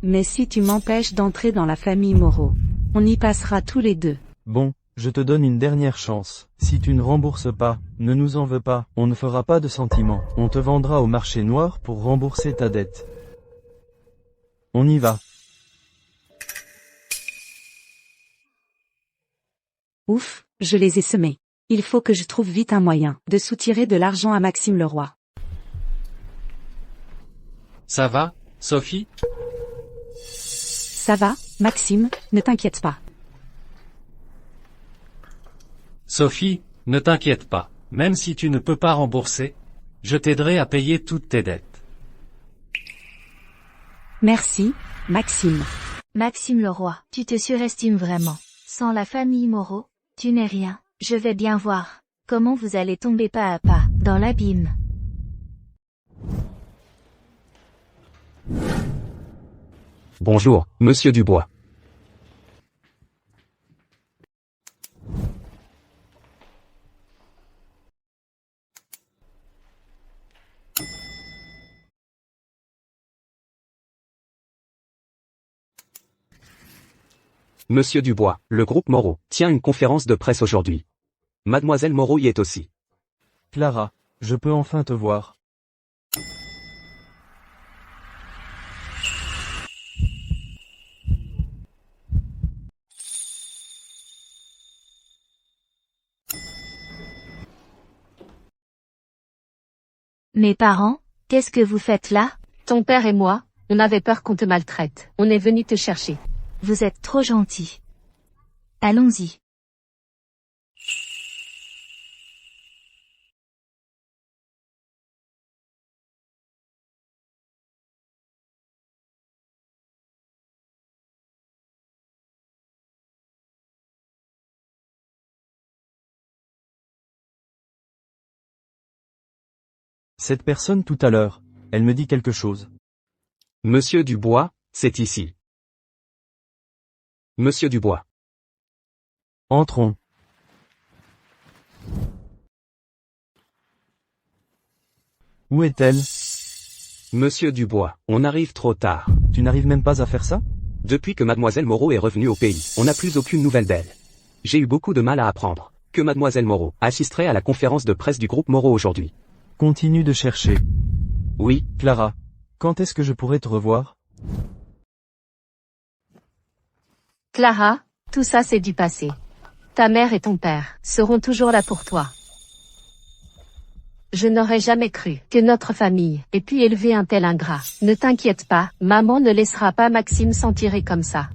G: Mais si tu m'empêches d'entrer dans la famille Moreau, on y passera tous les deux.
J: Bon, je te donne une dernière chance. Si tu ne rembourses pas, ne nous en veux pas, on ne fera pas de sentiments. On te vendra au marché noir pour rembourser ta dette. On y va.
G: Ouf, je les ai semés. Il faut que je trouve vite un moyen de soutirer de l'argent à Maxime Leroy.
E: Ça va, Sophie?
G: Ça va, Maxime, ne t'inquiète pas.
E: Sophie, ne t'inquiète pas, même si tu ne peux pas rembourser, je t'aiderai à payer toutes tes dettes.
G: Merci, Maxime.
B: Maxime Leroy, tu te surestimes vraiment. Sans la famille Moreau, tu n'es rien. Je vais bien voir comment vous allez tomber pas à pas dans l'abîme.
K: Bonjour, monsieur Dubois. Monsieur Dubois, le groupe Moreau tient une conférence de presse aujourd'hui. Mademoiselle Moreau y est aussi.
J: Clara, je peux enfin te voir.
B: Mes parents, qu'est-ce que vous faites là?
D: Ton père et moi, on avait peur qu'on te maltraite. On est venu te chercher.
B: Vous êtes trop gentil. Allons-y.
J: Cette personne tout à l'heure, elle me dit quelque chose.
K: Monsieur Dubois, c'est ici. Monsieur Dubois.
J: Entrons. Où est-elle?
K: Monsieur Dubois, on arrive trop tard.
J: Tu n'arrives même pas à faire ça?
K: Depuis que mademoiselle Moreau est revenue au pays, on n'a plus aucune nouvelle d'elle. J'ai eu beaucoup de mal à apprendre que mademoiselle Moreau assisterait à la conférence de presse du groupe Moreau aujourd'hui.
J: Continue de chercher.
K: Oui.
J: Clara, quand est-ce que je pourrai te revoir?
D: Clara, tout ça c'est du passé. Ta mère et ton père seront toujours là pour toi. Je n'aurais jamais cru que notre famille ait pu élever un tel ingrat. Ne t'inquiète pas, maman ne laissera pas Maxime s'en tirer comme ça.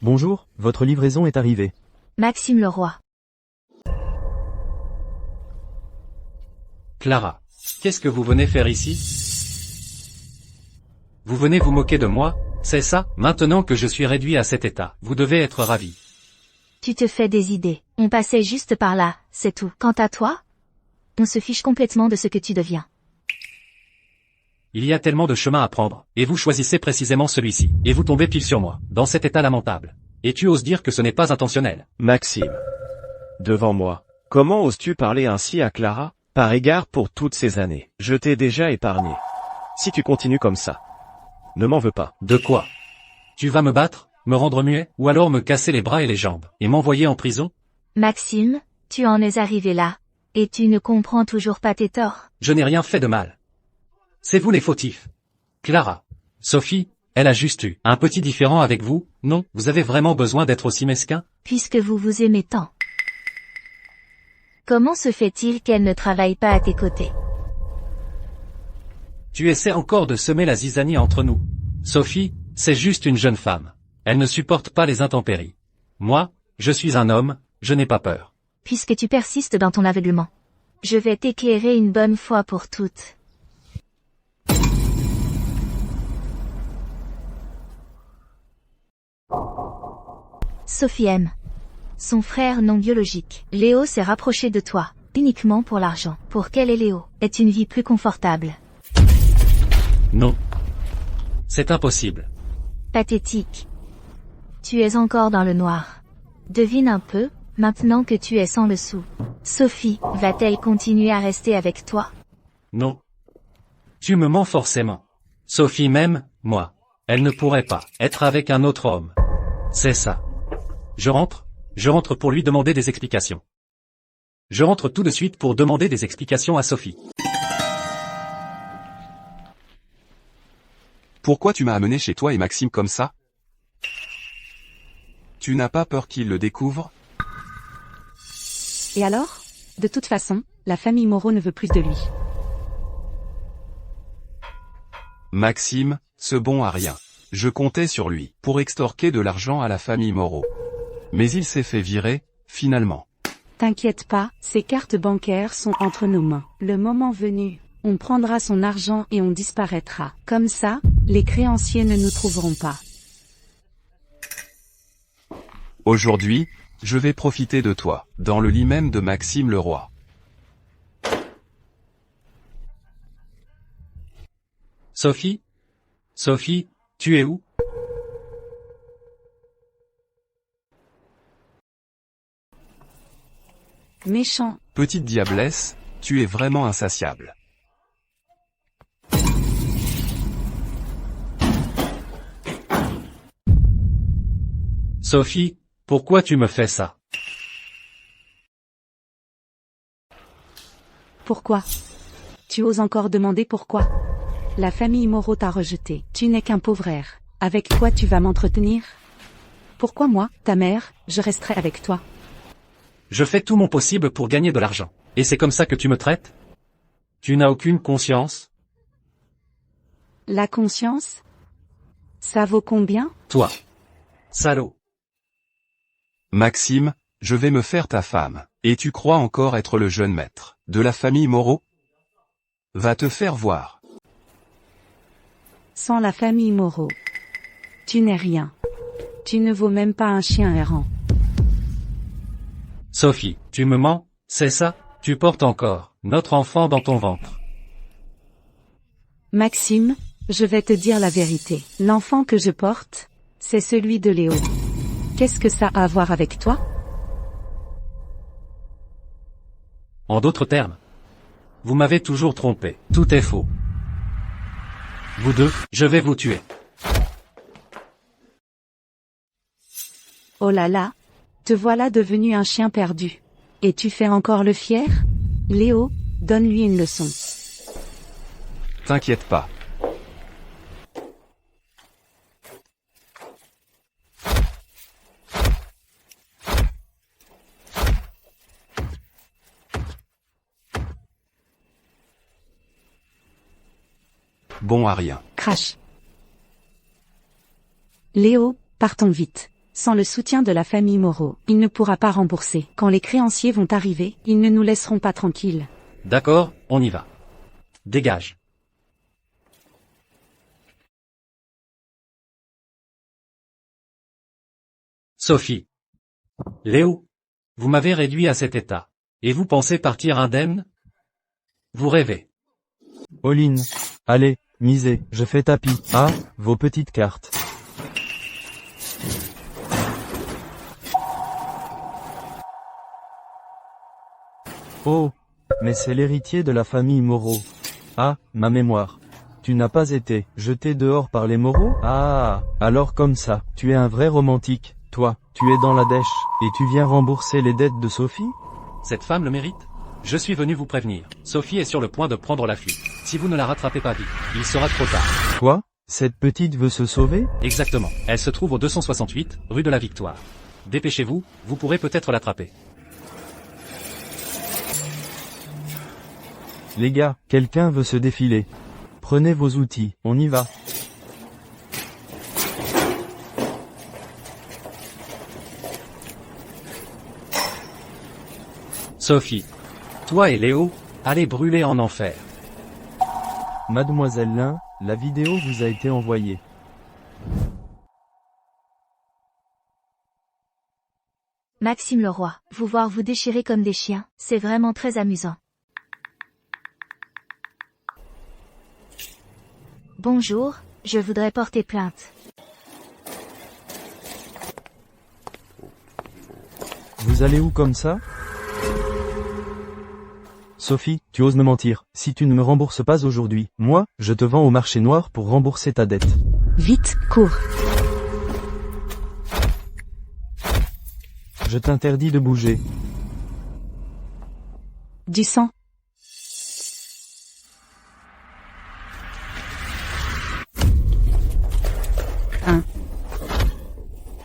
J: Bonjour, votre livraison est arrivée.
B: Maxime le roi.
E: Clara, qu'est-ce que vous venez faire ici? Vous venez vous moquer de moi, c'est ça? Maintenant que je suis réduit à cet état, vous devez être ravi.
B: Tu te fais des idées. On passait juste par là, c'est tout. Quant à toi, on se fiche complètement de ce que tu deviens.
E: Il y a tellement de chemins à prendre, et vous choisissez précisément celui-ci, et vous tombez pile sur moi, dans cet état lamentable. Et tu oses dire que ce n'est pas intentionnel.
C: Maxime. Devant moi. Comment oses-tu parler ainsi à Clara? Par égard pour toutes ces années. Je t'ai déjà épargné. Si tu continues comme ça, ne m'en veux pas.
E: De quoi? Tu vas me battre, me rendre muet, ou alors me casser les bras et les jambes, et m'envoyer en prison?
B: Maxime, tu en es arrivé là, et tu ne comprends toujours pas tes torts.
E: Je n'ai rien fait de mal. C'est vous les fautifs. Clara. Sophie, elle a juste eu un petit différend avec vous, non? Vous avez vraiment besoin d'être aussi mesquin?
B: Puisque vous vous aimez tant. Comment se fait-il qu'elle ne travaille pas à tes côtés?
E: Tu essaies encore de semer la zizanie entre nous. Sophie, c'est juste une jeune femme. Elle ne supporte pas les intempéries. Moi, je suis un homme, je n'ai pas peur.
B: Puisque tu persistes dans ton aveuglement. Je vais t'éclairer une bonne fois pour toutes. Sophie aime son frère non biologique. Léo s'est rapproché de toi, uniquement pour l'argent. Pour qu'elle et Léo aient une vie plus confortable.
E: Non. C'est impossible.
B: Pathétique. Tu es encore dans le noir. Devine un peu, maintenant que tu es sans le sou. Sophie, va-t-elle continuer à rester avec toi?
E: Non. Tu me mens forcément. Sophie m'aime, moi. Elle ne pourrait pas être avec un autre homme. C'est ça. Je rentre pour lui demander des explications. Je rentre tout de suite pour demander des explications à Sophie.
H: Pourquoi tu m'as amené chez toi et Maxime comme ça? Tu n'as pas peur qu'il le découvre?
G: Et alors? De toute façon, la famille Moreau ne veut plus de lui.
H: Maxime, ce bon à rien. Je comptais sur lui pour extorquer de l'argent à la famille Moreau. Mais il s'est fait virer, finalement.
G: T'inquiète pas, ses cartes bancaires sont entre nos mains. Le moment venu, on prendra son argent et on disparaîtra. Comme ça, les créanciers ne nous trouveront pas.
H: Aujourd'hui, je vais profiter de toi, dans le lit même de Maxime le roi.
E: Sophie? Sophie, tu es où?
G: Méchant.
H: Petite diablesse, tu es vraiment insatiable.
E: Sophie, pourquoi tu me fais ça?
G: Pourquoi? Tu oses encore demander pourquoi? La famille Moreau t'a rejeté. Tu n'es qu'un pauvre air. Avec quoi tu vas m'entretenir? Pourquoi moi, ta mère, je resterai avec toi?
E: Je fais tout mon possible pour gagner de l'argent. Et c'est comme ça que tu me traites? Tu n'as aucune conscience?
G: La conscience? Ça vaut combien?
E: Toi. Salaud.
H: Maxime, je vais me faire ta femme. Et tu crois encore être le jeune maître de la famille Moreau? Va te faire voir.
G: Sans la famille Moreau, tu n'es rien. Tu ne vaux même pas un chien errant.
E: Sophie, tu me mens, c'est ça? Tu portes encore notre enfant dans ton ventre.
G: Maxime, je vais te dire la vérité. L'enfant que je porte, c'est celui de Léo. Qu'est-ce que ça a à voir avec toi?
E: En d'autres termes, vous m'avez toujours trompé. Tout est faux. Vous deux, je vais vous tuer.
G: Oh là là, te voilà devenu un chien perdu. Et tu fais encore le fier? Léo, donne-lui une leçon.
H: T'inquiète pas. Bon à rien.
G: Crash. Léo, partons vite. Sans le soutien de la famille Moreau, il ne pourra pas rembourser. Quand les créanciers vont arriver, ils ne nous laisseront pas tranquilles.
E: D'accord, on y va. Dégage. Sophie. Léo. Vous m'avez réduit à cet état. Et vous pensez partir indemne? Vous rêvez.
J: All-in. Allez, misez, je fais tapis. Ah, vos petites cartes. Oh, mais c'est l'héritier de la famille Moreau. Ah, ma mémoire. Tu n'as pas été jeté dehors par les Moreau? Ah, alors comme ça, tu es un vrai romantique, toi, tu es dans la dèche, et tu viens rembourser les dettes de Sophie?
E: Cette femme le mérite? Je suis venu vous prévenir. Sophie est sur le point de prendre la fuite. Si vous ne la rattrapez pas vite, il sera trop tard.
J: Quoi? Cette petite veut se sauver?
E: Exactement. Elle se trouve au 268, rue de la Victoire. Dépêchez-vous, vous pourrez peut-être l'attraper.
J: Les gars, quelqu'un veut se défiler. Prenez vos outils, on y va.
E: Sophie. Toi et Léo, allez brûler en enfer.
J: Mademoiselle Lin, la vidéo vous a été envoyée.
B: Maxime Leroy, vous voir vous déchirer comme des chiens, c'est vraiment très amusant. Bonjour, je voudrais porter plainte.
J: Vous allez où comme ça? Sophie, tu oses me mentir. Si tu ne me rembourses pas aujourd'hui, moi, je te vends au marché noir pour rembourser ta dette.
G: Vite, cours.
J: Je t'interdis de bouger.
G: Du sang. Un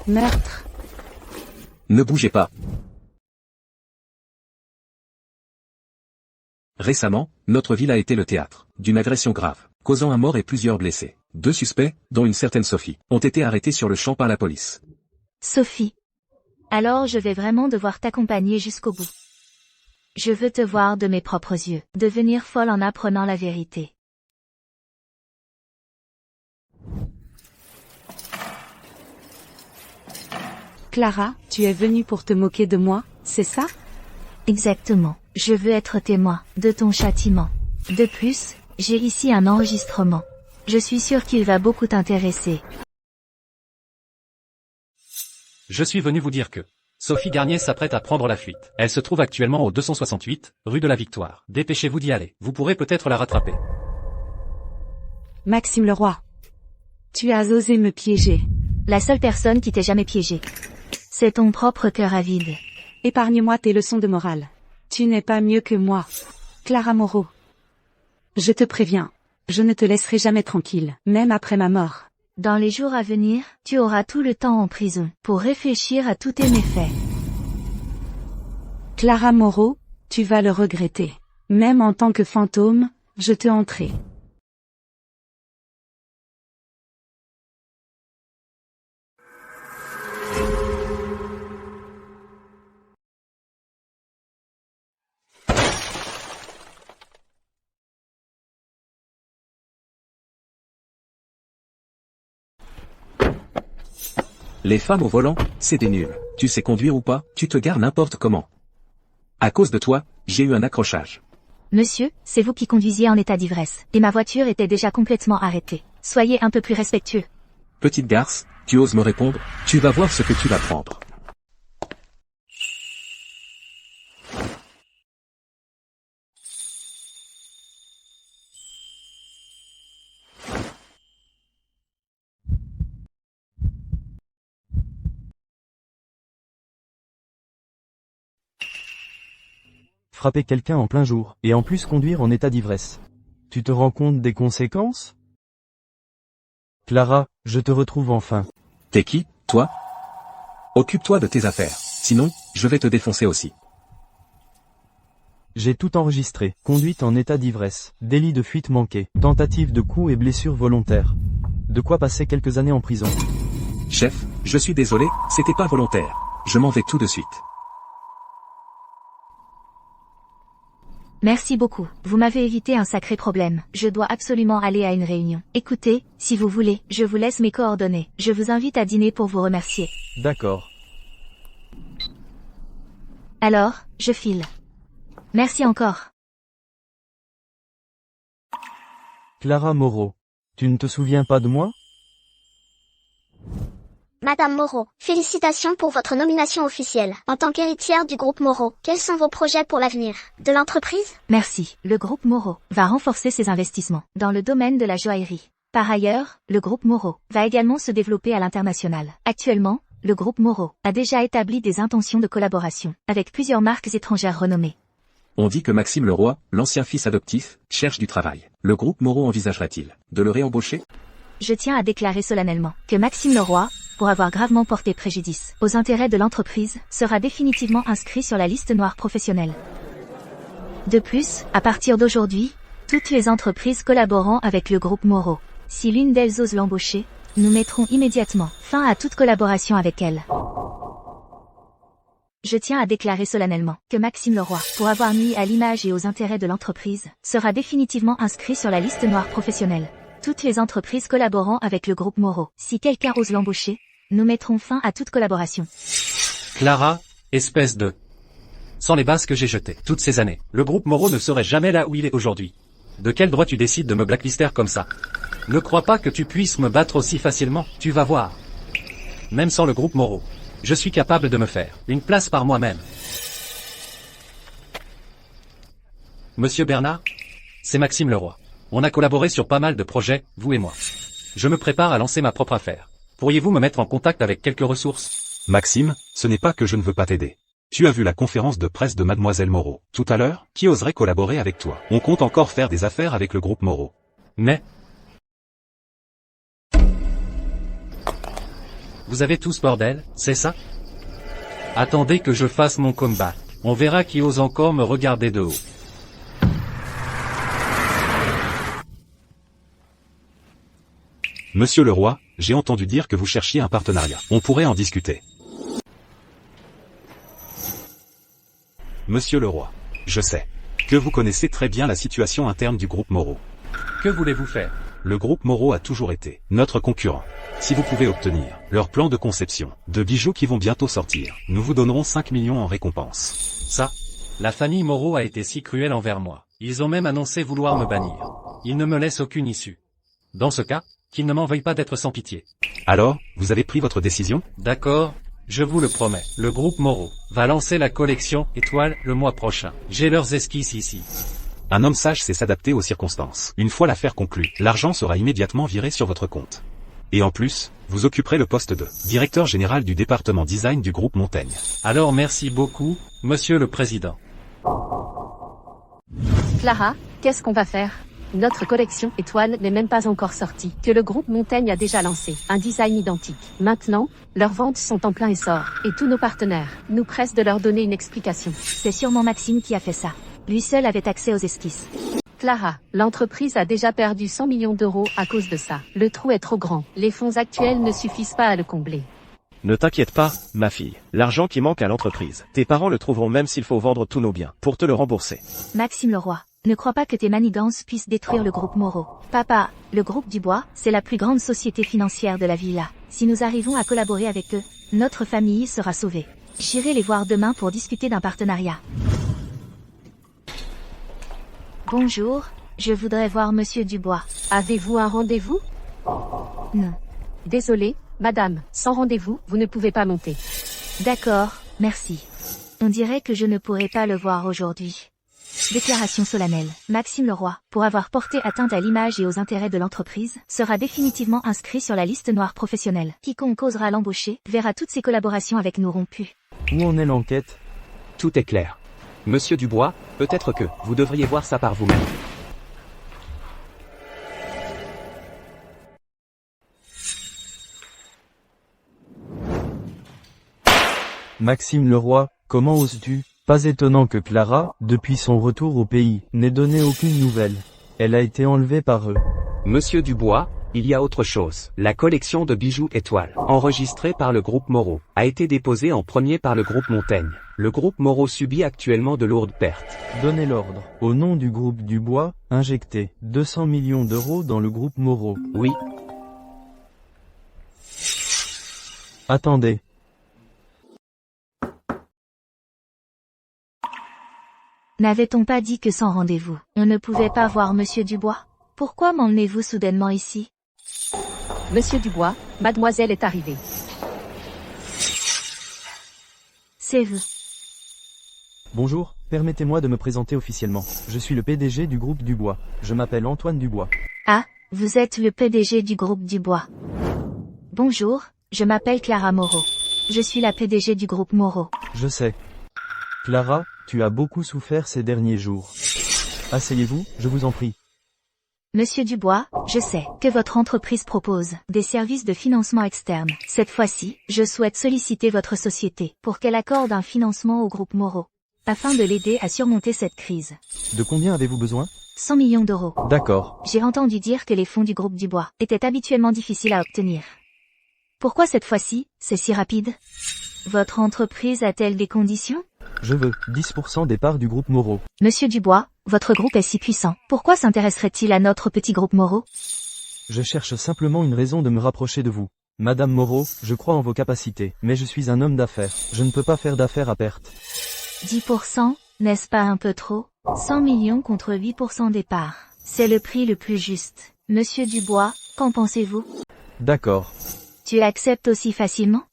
G: meurtre.
A: Ne bougez pas. Récemment, notre ville a été le théâtre d'une agression grave, causant un mort et plusieurs blessés. 2 suspects, dont une certaine Sophie, ont été arrêtés sur le champ par la police.
B: Sophie. Alors je vais vraiment devoir t'accompagner jusqu'au bout. Je veux te voir de mes propres yeux, devenir folle en apprenant la vérité.
G: Clara, tu es venue pour te moquer de moi, c'est ça?
B: Exactement. Je veux être témoin de ton châtiment. De plus, j'ai ici un enregistrement. Je suis sûr qu'il va beaucoup t'intéresser.
E: Je suis venu vous dire que Sophie Garnier s'apprête à prendre la fuite. Elle se trouve actuellement au 268, rue de la Victoire. Dépêchez-vous d'y aller. Vous pourrez peut-être la rattraper.
G: Maxime Leroy. Tu as osé me piéger.
B: La seule personne qui t'ait jamais piégé. C'est ton propre cœur avide.
G: Épargne-moi tes leçons de morale. Tu n'es pas mieux que moi. Clara Moreau. Je te préviens. Je ne te laisserai jamais tranquille, même après ma mort.
B: Dans les jours à venir, tu auras tout le temps en prison pour réfléchir à tous tes méfaits.
G: Clara Moreau, tu vas le regretter. Même en tant que fantôme, je te hanterai.
A: Les femmes au volant, c'est des nuls. Tu sais conduire ou pas, tu te gares n'importe comment. À cause de toi, j'ai eu un accrochage.
B: Monsieur, c'est vous qui conduisiez en état d'ivresse, et ma voiture était déjà complètement arrêtée. Soyez un peu plus respectueux.
A: Petite garce, tu oses me répondre, tu vas voir ce que tu vas prendre.
J: frapper quelqu'un en plein jour, et en plus conduire en état d'ivresse. Tu te rends compte des conséquences? Clara, je te retrouve enfin.
A: T'es qui, toi? Occupe-toi de tes affaires. Sinon, je vais te défoncer aussi.
J: J'ai tout enregistré. Conduite en état d'ivresse, délit de fuite manquée, tentative de coup et blessure volontaire. De quoi passer quelques années en prison.
A: Chef, je suis désolé, c'était pas volontaire. Je m'en vais tout de suite.
B: Merci beaucoup, vous m'avez évité un sacré problème. Je dois absolument aller à une réunion. Écoutez, si vous voulez, je vous laisse mes coordonnées. Je vous invite à dîner pour vous remercier.
J: D'accord.
B: Alors, je file. Merci encore.
J: Clara Moreau. Tu ne te souviens pas de moi?
M: Madame Moreau, félicitations pour votre nomination officielle. En tant qu'héritière du groupe Moreau, quels sont vos projets pour l'avenir de l'entreprise?
B: Merci. Le groupe Moreau va renforcer ses investissements dans le domaine de la joaillerie. Par ailleurs, le groupe Moreau va également se développer à l'international. Actuellement, le groupe Moreau a déjà établi des intentions de collaboration avec plusieurs marques étrangères renommées.
A: On dit que Maxime Leroy, l'ancien fils adoptif, cherche du travail. Le groupe Moreau envisagera-t-il de le réembaucher?
B: Je tiens à déclarer solennellement que Maxime Leroy, pour avoir gravement porté préjudice aux intérêts de l'entreprise, sera définitivement inscrit sur la liste noire professionnelle. De plus, à partir d'aujourd'hui, toutes les entreprises collaborant avec le groupe Moreau, si l'une d'elles ose l'embaucher, nous mettrons immédiatement fin à toute collaboration avec elle. Je tiens à déclarer solennellement que Maxime Leroy, pour avoir nui à l'image et aux intérêts de l'entreprise, sera définitivement inscrit sur la liste noire professionnelle. Toutes les entreprises collaborant avec le groupe Moreau, si quelqu'un ose l'embaucher, nous mettrons fin à toute collaboration.
E: Clara, espèce de... Sans les bases que j'ai jetées toutes ces années, le groupe Moreau ne serait jamais là où il est aujourd'hui. De quel droit tu décides de me blacklister comme ça? Ne crois pas que tu puisses me battre aussi facilement, tu vas voir. Même sans le groupe Moreau, je suis capable de me faire une place par moi-même. Monsieur Bernard, c'est Maxime Leroy. On a collaboré sur pas mal de projets, vous et moi. Je me prépare à lancer ma propre affaire. Pourriez-vous me mettre en contact avec quelques ressources?
H: Maxime, ce n'est pas que je ne veux pas t'aider. Tu as vu la conférence de presse de Mademoiselle Moreau tout à l'heure? Qui oserait collaborer avec toi? On compte encore faire des affaires avec le groupe Moreau.
E: Mais... Vous avez tout ce bordel, c'est ça? Attendez que je fasse mon comeback. On verra qui ose encore me regarder de haut.
H: Monsieur Leroy, j'ai entendu dire que vous cherchiez un partenariat. On pourrait en discuter. Monsieur Leroy, je sais que vous connaissez très bien la situation interne du groupe Moreau.
E: Que voulez-vous faire?
H: Le groupe Moreau a toujours été notre concurrent. Si vous pouvez obtenir leur plan de conception de bijoux qui vont bientôt sortir, nous vous donnerons 5 millions en récompense.
E: Ça, la famille Moreau a été si cruelle envers moi. Ils ont même annoncé vouloir me bannir. Ils ne me laissent aucune issue. Dans ce cas, qu'ils ne m'en veuillent pas d'être sans pitié.
H: Alors, vous avez pris votre décision?
E: D'accord, je vous le promets. Le groupe Moreau va lancer la collection Étoile le mois prochain. J'ai leurs esquisses ici.
H: Un homme sage sait s'adapter aux circonstances. Une fois l'affaire conclue, l'argent sera immédiatement viré sur votre compte. Et en plus, vous occuperez le poste de directeur général du département design du groupe Montaigne.
E: Alors merci beaucoup, monsieur le président.
D: Clara, qu'est-ce qu'on va faire? Notre collection Étoile n'est même pas encore sortie, que le groupe Montaigne a déjà lancé un design identique. Maintenant, leurs ventes sont en plein essor, et tous nos partenaires nous pressent de leur donner une explication.
B: C'est sûrement Maxime qui a fait ça. Lui seul avait accès aux esquisses.
D: Clara, l'entreprise a déjà perdu 100 millions d'euros à cause de ça. Le trou est trop grand. Les fonds actuels ne suffisent pas à le combler.
C: Ne t'inquiète pas, ma fille. L'argent qui manque à l'entreprise, tes parents le trouveront même s'il faut vendre tous nos biens pour te le rembourser.
B: Maxime Leroy, ne crois pas que tes manigances puissent détruire le groupe Moreau. Papa, le groupe Dubois, c'est la plus grande société financière de la villa. Si nous arrivons à collaborer avec eux, notre famille sera sauvée. J'irai les voir demain pour discuter d'un partenariat. Bonjour, je voudrais voir Monsieur Dubois.
D: Avez-vous un rendez-vous?
B: Non.
D: Désolé, madame, sans rendez-vous, vous ne pouvez pas monter.
B: D'accord, merci. On dirait que je ne pourrai pas le voir aujourd'hui. Déclaration solennelle. Maxime Leroy, pour avoir porté atteinte à l'image et aux intérêts de l'entreprise, sera définitivement inscrit sur la liste noire professionnelle. Quiconque osera l'embaucher verra toutes ses collaborations avec nous rompues.
J: Où en est l'enquête?
K: Tout est clair. Monsieur Dubois, peut-être que vous devriez voir ça par vous-même.
J: Maxime Leroy, comment oses-tu? Pas étonnant que Clara, depuis son retour au pays, n'ait donné aucune nouvelle. Elle a été enlevée par eux.
K: Monsieur Dubois, il y a autre chose. La collection de bijoux étoiles, enregistrée par le groupe Moreau, a été déposée en premier par le groupe Montaigne. Le groupe Moreau subit actuellement de lourdes pertes.
J: Donnez l'ordre. Au nom du groupe Dubois, injectez 200 millions d'euros dans le groupe Moreau.
K: Oui.
J: Attendez.
B: N'avait-on pas dit que sans rendez-vous, on ne pouvait pas voir Monsieur Dubois? Pourquoi m'emmenez-vous soudainement ici?
D: Monsieur Dubois, mademoiselle est arrivée.
B: C'est vous.
J: Bonjour, permettez-moi de me présenter officiellement. Je suis le PDG du groupe Dubois. Je m'appelle Antoine Dubois.
B: Ah, vous êtes le PDG du groupe Dubois. Bonjour, je m'appelle Clara Moreau. Je suis la PDG du groupe Moreau.
J: Je sais. Clara, tu as beaucoup souffert ces derniers jours. Asseyez-vous, je vous en prie.
B: Monsieur Dubois, je sais que votre entreprise propose des services de financement externe. Cette fois-ci, je souhaite solliciter votre société pour qu'elle accorde un financement au groupe Moreau, afin de l'aider à surmonter cette crise.
J: De combien avez-vous besoin?
B: 100 millions d'euros.
J: D'accord.
B: J'ai entendu dire que les fonds du groupe Dubois étaient habituellement difficiles à obtenir. Pourquoi cette fois-ci, c'est si rapide? Votre entreprise a-t-elle des conditions?
J: Je veux 10% des parts du groupe Moreau.
B: Monsieur Dubois, votre groupe est si puissant. Pourquoi s'intéresserait-il à notre petit groupe Moreau?
J: Je cherche simplement une raison de me rapprocher de vous. Madame Moreau, je crois en vos capacités, mais je suis un homme d'affaires. Je ne peux pas faire d'affaires à perte.
B: 10%, n'est-ce pas un peu trop? 100 millions contre 8% des parts. C'est le prix le plus juste. Monsieur Dubois, qu'en pensez-vous?
J: D'accord.
B: Tu l'acceptes aussi facilement?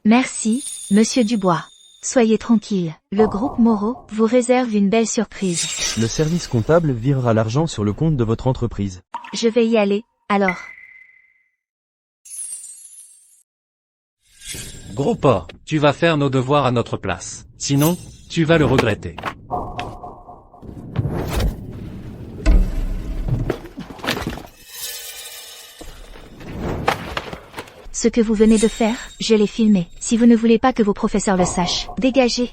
B: Merci, Monsieur Dubois. Soyez tranquille, le groupe Moreau vous réserve une belle surprise.
J: Le service comptable virera l'argent sur le compte de votre entreprise.
B: Je vais y aller, alors.
E: Gros porc, tu vas faire nos devoirs à notre place. Sinon, tu vas le regretter.
B: Ce que vous venez de faire, je l'ai filmé. Si vous ne voulez pas que vos professeurs le sachent, dégagez.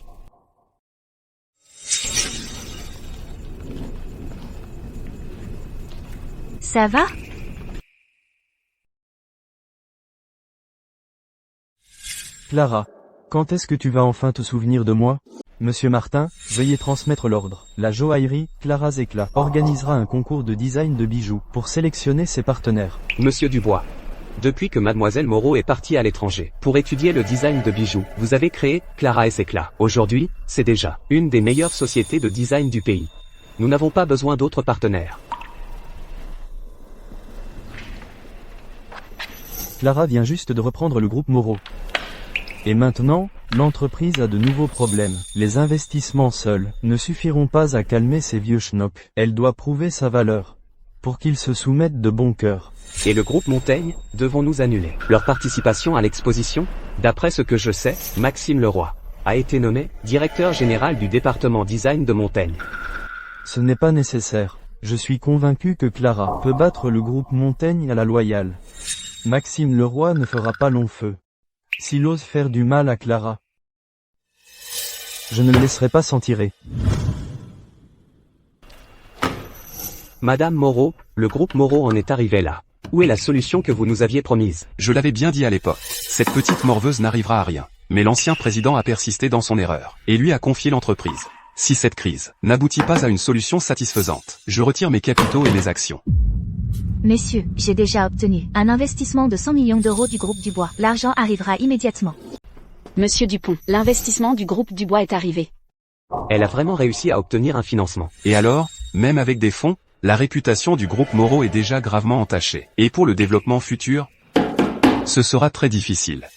B: Ça va?
J: Clara, quand est-ce que tu vas enfin te souvenir de moi? Monsieur Martin, veuillez transmettre l'ordre. La joaillerie, Clara's Éclat, organisera un concours de design de bijoux pour sélectionner ses partenaires.
K: Monsieur Dubois. Depuis que mademoiselle Moreau est partie à l'étranger pour étudier le design de bijoux, vous avez créé Clara's Éclat. Aujourd'hui, c'est déjà une des meilleures sociétés de design du pays. Nous n'avons pas besoin d'autres partenaires.
J: Clara vient juste de reprendre le groupe Moreau. Et maintenant, l'entreprise a de nouveaux problèmes. Les investissements seuls ne suffiront pas à calmer ces vieux schnocks. Elle doit prouver sa valeur pour qu'ils se soumettent de bon cœur.
K: Et le groupe Montaigne, devons-nous annuler leur participation à l'exposition? D'après ce que je sais, Maxime Leroy a été nommé directeur général du département design de Montaigne.
J: Ce n'est pas nécessaire. Je suis convaincu que Clara peut battre le groupe Montaigne à la loyale. Maxime Leroy ne fera pas long feu. S'il ose faire du mal à Clara, je ne le laisserai pas s'en tirer.
K: Madame Moreau, le groupe Moreau en est arrivé là. Où est la solution que vous nous aviez promise?
H: Je l'avais bien dit à l'époque. Cette petite morveuse n'arrivera à rien. Mais l'ancien président a persisté dans son erreur, et lui a confié l'entreprise. Si cette crise n'aboutit pas à une solution satisfaisante, je retire mes capitaux et mes actions.
B: Messieurs, j'ai déjà obtenu un investissement de 100 millions d'euros du groupe Dubois. L'argent arrivera immédiatement.
D: Monsieur Dupont, l'investissement du groupe Dubois est arrivé.
K: Elle a vraiment réussi à obtenir un financement.
H: Et alors, même avec des fonds, la réputation du groupe Moreau est déjà gravement entachée. Et pour le développement futur, ce sera très difficile.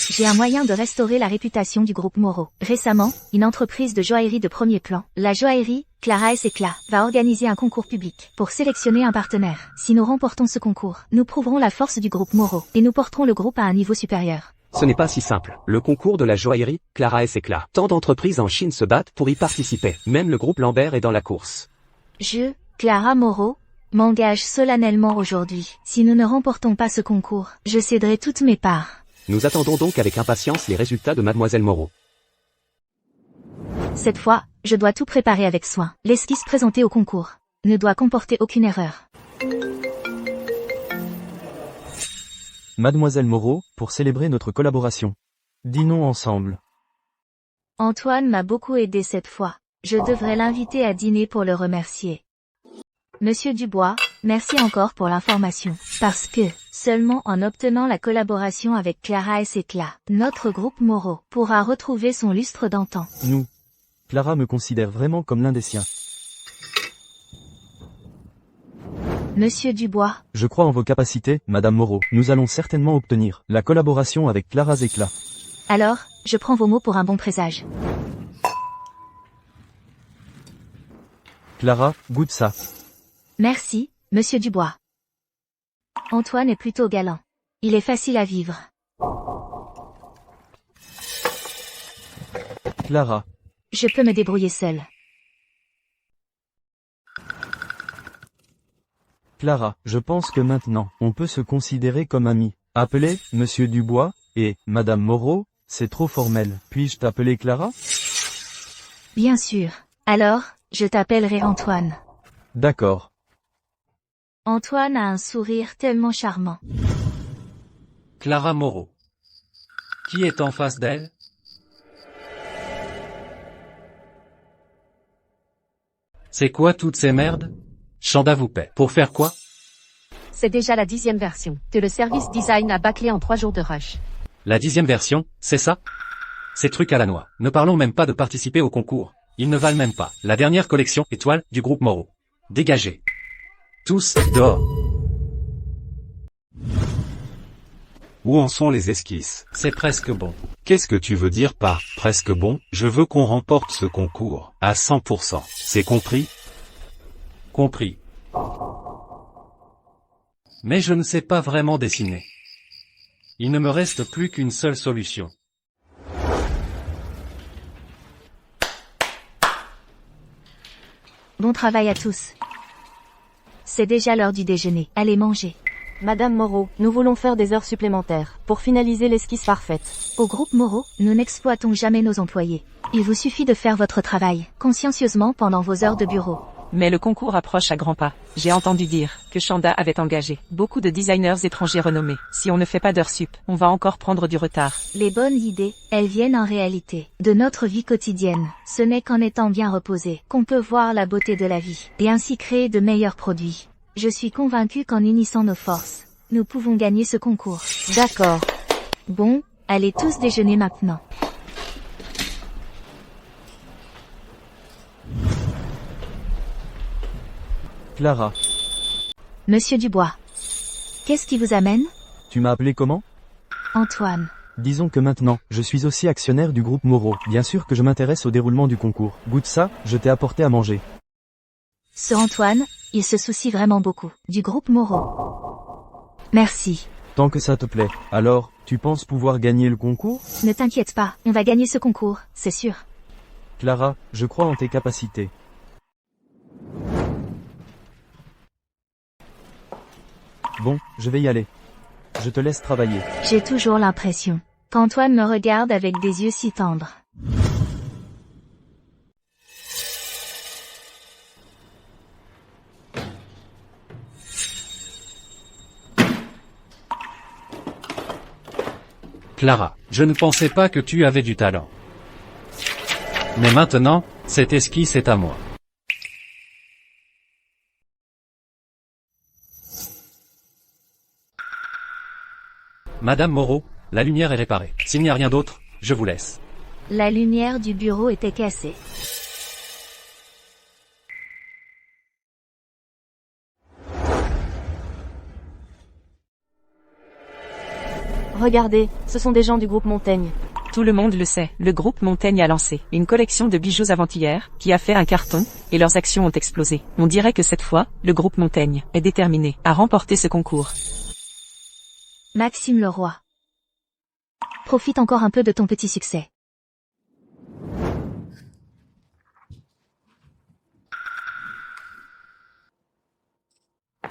B: J'ai un moyen de restaurer la réputation du groupe Moreau. Récemment, une entreprise de joaillerie de premier plan, la joaillerie Clara et Éclat va organiser un concours public pour sélectionner un partenaire. Si nous remportons ce concours, nous prouverons la force du groupe Moreau et nous porterons le groupe à un niveau supérieur.
K: Ce n'est pas si simple. Le concours de la joaillerie, Clara et Éclat. Tant d'entreprises en Chine se battent pour y participer. Même le groupe Lambert est dans la course.
B: Je, Clara Moreau, m'engage solennellement aujourd'hui. Si nous ne remportons pas ce concours, je céderai toutes mes parts.
K: Nous attendons donc avec impatience les résultats de Mademoiselle Moreau.
B: Cette fois, je dois tout préparer avec soin. L'esquisse présentée au concours ne doit comporter aucune erreur.
J: Mademoiselle Moreau, pour célébrer notre collaboration. Dînons ensemble.
B: Antoine m'a beaucoup aidé cette fois. Je devrais l'inviter à dîner pour le remercier. Monsieur Dubois, merci encore pour l'information. Parce que, seulement en obtenant la collaboration avec Clara et Éclat, notre groupe Moreau pourra retrouver son lustre d'antan.
J: Clara me considère vraiment comme l'un des siens.
B: Monsieur Dubois.
J: Je crois en vos capacités, Madame Moreau. Nous allons certainement obtenir la collaboration avec Clara Éclat.
B: Alors, je prends vos mots pour un bon présage.
J: Clara, goûte ça.
B: Merci, Monsieur Dubois. Antoine est plutôt galant. Il est facile à vivre.
J: Clara.
B: Je peux me débrouiller seule.
J: Clara, je pense que maintenant, on peut se considérer comme amis. Appeler, Monsieur Dubois, et Madame Moreau, c'est trop formel. Puis-je t'appeler Clara?
B: Bien sûr. Alors, je t'appellerai Antoine.
J: D'accord.
B: Antoine a un sourire tellement charmant.
E: Clara Moreau. Qui est en face d'elle? C'est quoi toutes ces merdes? Chanda vous paie. Pour faire quoi?
D: C'est déjà la 10e version, que le service design a bâclé en 3 jours de rush.
E: La 10e version, c'est ça? Ces trucs à la noix. Ne parlons même pas de participer au concours. Ils ne valent même pas. La dernière collection étoile du groupe Moreau. Dégagez. Tous, dehors.
N: Où en sont les esquisses?
E: C'est presque bon.
N: Qu'est-ce que tu veux dire par « presque bon »? Je veux qu'on remporte ce concours. À 100%. C'est compris?
E: Compris. Mais je ne sais pas vraiment dessiner. Il ne me reste plus qu'une seule solution.
B: Bon travail à tous. C'est déjà l'heure du déjeuner. Allez manger.
F: Madame Moreau, nous voulons faire des heures supplémentaires, pour finaliser l'esquisse parfaite.
B: Au groupe Moreau, nous n'exploitons jamais nos employés. Il vous suffit de faire votre travail, consciencieusement pendant vos heures de bureau.
L: Mais le concours approche à grands pas. J'ai entendu dire que Chanda avait engagé beaucoup de designers étrangers renommés. Si on ne fait pas d'heures sup, on va encore prendre du retard.
B: Les bonnes idées, elles viennent en réalité de notre vie quotidienne. Ce n'est qu'en étant bien reposé qu'on peut voir la beauté de la vie, et ainsi créer de meilleurs produits. Je suis convaincue qu'en unissant nos forces, nous pouvons gagner ce concours.
F: D'accord.
B: Bon, allez tous déjeuner maintenant.
J: Clara.
B: Monsieur Dubois. Qu'est-ce qui vous amène?
J: Tu m'as appelé comment?
B: Antoine.
J: Disons que maintenant, je suis aussi actionnaire du groupe Moreau. Bien sûr que je m'intéresse au déroulement du concours. Goûte ça, je t'ai apporté à manger.
B: Ce Antoine, il se soucie vraiment beaucoup du groupe Moreau. Merci.
J: Tant que ça te plaît. Alors, tu penses pouvoir gagner le concours?
B: Ne t'inquiète pas, on va gagner ce concours, c'est sûr.
J: Clara, je crois en tes capacités. Bon, je vais y aller. Je te laisse travailler.
B: J'ai toujours l'impression qu'Antoine me regarde avec des yeux si tendres.
E: Clara, je ne pensais pas que tu avais du talent. Mais maintenant, cette esquisse est à moi. Madame Moreau, la lumière est réparée. S'il n'y a rien d'autre, je vous laisse.
B: La lumière du bureau était cassée.
F: Regardez, ce sont des gens du groupe Montaigne.
L: Tout le monde le sait, le groupe Montaigne a lancé une collection de bijoux avant-hier, qui a fait un carton, et leurs actions ont explosé. On dirait que cette fois, le groupe Montaigne est déterminé à remporter ce concours.
B: Maxime Leroy. Profite encore un peu de ton petit succès.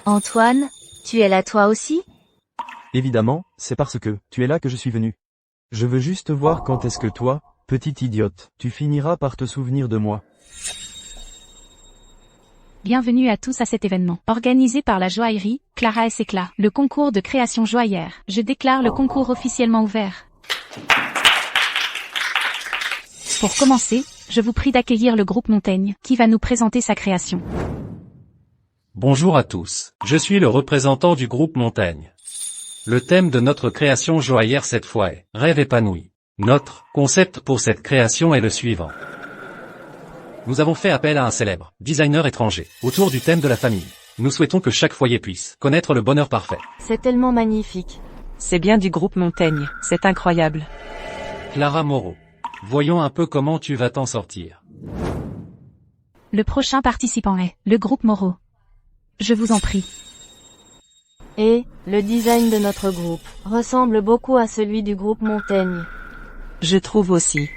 B: Antoine, tu es là toi aussi?
J: Évidemment, c'est parce que tu es là que je suis venu. Je veux juste voir quand est-ce que toi, petite idiote, tu finiras par te souvenir de moi.
I: Bienvenue à tous à cet événement, organisé par la joaillerie, Clara et Éclat, le concours de création joaillère. Je déclare le concours officiellement ouvert. Pour commencer, je vous prie d'accueillir le groupe Montaigne, qui va nous présenter sa création.
E: Bonjour à tous, je suis le représentant du groupe Montaigne. Le thème de notre création joaillère cette fois est « Rêve épanoui ». Notre concept pour cette création est le suivant. Nous avons fait appel à un célèbre designer étranger autour du thème de la famille. Nous souhaitons que chaque foyer puisse connaître le bonheur parfait.
F: C'est tellement magnifique.
L: C'est bien du groupe Montaigne, c'est incroyable.
E: Clara Moreau, voyons un peu comment tu vas t'en sortir.
I: Le prochain participant est le groupe Moreau. Je vous en prie.
F: Et, le design de notre groupe ressemble beaucoup à celui du groupe Montaigne.
L: Je trouve aussi.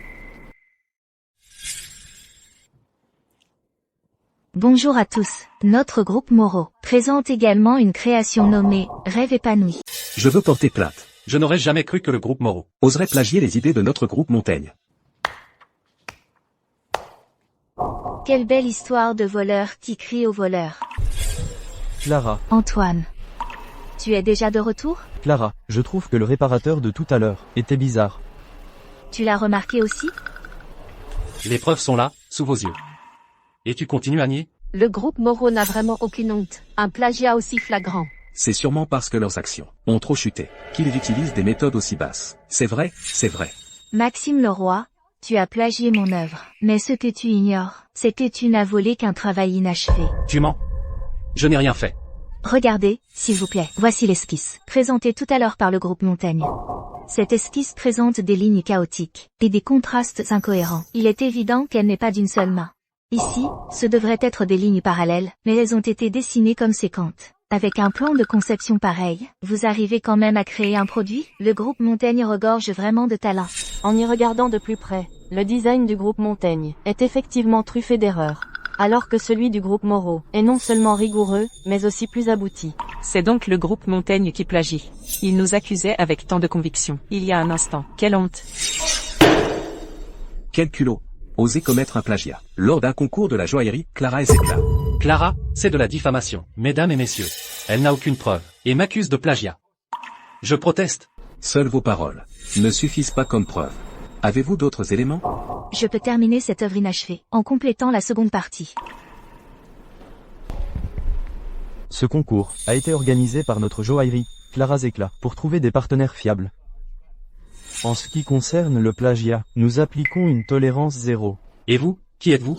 B: Bonjour à tous, notre groupe Moreau présente également une création nommée « Rêve épanoui ».
A: Je veux porter plainte.
E: Je n'aurais jamais cru que le groupe Moreau
A: Oserait plagier les idées de notre groupe Montaigne.
B: Quelle belle histoire de voleur qui crie au voleur.
J: Clara,
B: Antoine, tu es déjà de retour?
J: Clara, je trouve que le réparateur de tout à l'heure était bizarre.
B: Tu l'as remarqué aussi?
E: Les preuves sont là, sous vos yeux. Et tu continues à nier?
D: Le groupe Moreau n'a vraiment aucune honte. Un plagiat aussi flagrant.
A: C'est sûrement parce que leurs actions ont trop chuté qu'ils utilisent des méthodes aussi basses. C'est vrai, c'est vrai.
B: Maxime Leroy, tu as plagié mon œuvre. Mais ce que tu ignores, c'est que tu n'as volé qu'un travail inachevé.
E: Tu mens. Je n'ai rien fait.
B: Regardez, s'il vous plaît, voici l'esquisse, présentée tout à l'heure par le groupe Montaigne. Cette esquisse présente des lignes chaotiques et des contrastes incohérents. Il est évident qu'elle n'est pas d'une seule main. Ici, ce devraient être des lignes parallèles, mais elles ont été dessinées comme séquentes. Avec un plan de conception pareil, vous arrivez quand même à créer un produit? Le groupe Montaigne regorge vraiment de talent.
F: En y regardant de plus près, le design du groupe Montaigne est effectivement truffé d'erreurs. Alors que celui du groupe Moreau est non seulement rigoureux, mais aussi plus abouti.
L: C'est donc le groupe Montaigne qui plagie. Il nous accusait avec tant de conviction, il y a un instant. Quelle honte!
A: Quel culot! Oser commettre un plagiat. Lors d'un concours de la joaillerie, Clara et Éclat.
E: Clara, c'est de la diffamation, mesdames et messieurs. Elle n'a aucune preuve, et m'accuse de plagiat. Je proteste.
A: Seules vos paroles ne suffisent pas comme preuve. Avez-vous d'autres éléments?
B: Je peux terminer cette œuvre inachevée, en complétant la seconde partie.
J: Ce concours a été organisé par notre joaillerie, Clara Éclat, pour trouver des partenaires fiables. En ce qui concerne le plagiat, nous appliquons une tolérance zéro.
E: Et vous, qui êtes-vous?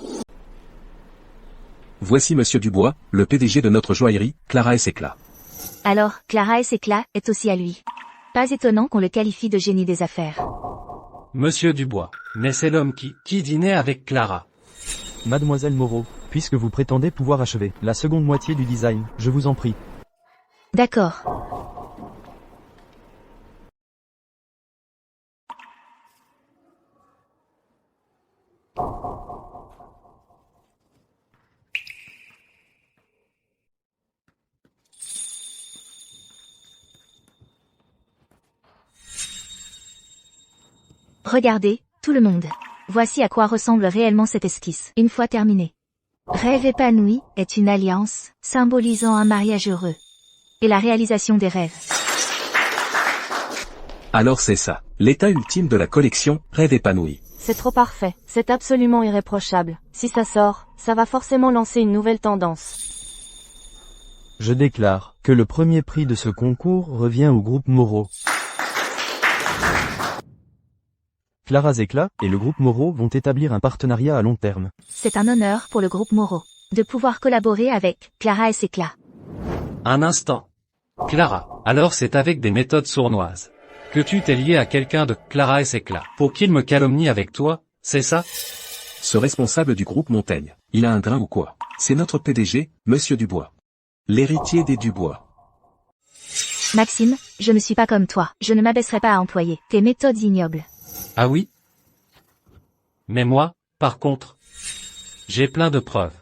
A: Voici Monsieur Dubois, le PDG de notre joaillerie, Clara et Éclat.
B: Alors, Clara et Éclat est aussi à lui. Pas étonnant qu'on le qualifie de génie des affaires.
E: Monsieur Dubois, mais c'est l'homme qui dînait avec Clara.
J: Mademoiselle Moreau, puisque vous prétendez pouvoir achever la seconde moitié du design, je vous en prie.
B: D'accord. Regardez, tout le monde. Voici à quoi ressemble réellement cette esquisse, une fois terminée. Rêve épanoui est une alliance, symbolisant un mariage heureux. Et la réalisation des rêves.
A: Alors c'est ça, l'état ultime de la collection, Rêve épanoui.
F: C'est trop parfait, c'est absolument irréprochable. Si ça sort, ça va forcément lancer une nouvelle tendance.
J: Je déclare que le premier prix de ce concours revient au groupe Moreau. Clara Éclat et le groupe Moreau vont établir un partenariat à long terme.
B: C'est un honneur pour le groupe Moreau de pouvoir collaborer avec Clara et Éclat.
E: Un instant. Clara, alors c'est avec des méthodes sournoises Que tu t'es lié à quelqu'un de Clara et Éclat pour qu'il me calomnie avec toi, c'est ça?
A: Ce responsable du groupe Montaigne, il a un drain ou quoi? C'est notre PDG, Monsieur Dubois. L'héritier des Dubois.
B: Maxime, je ne suis pas comme toi. Je ne m'abaisserai pas à employer tes méthodes ignobles.
E: Ah oui? Mais moi, par contre, j'ai plein de preuves.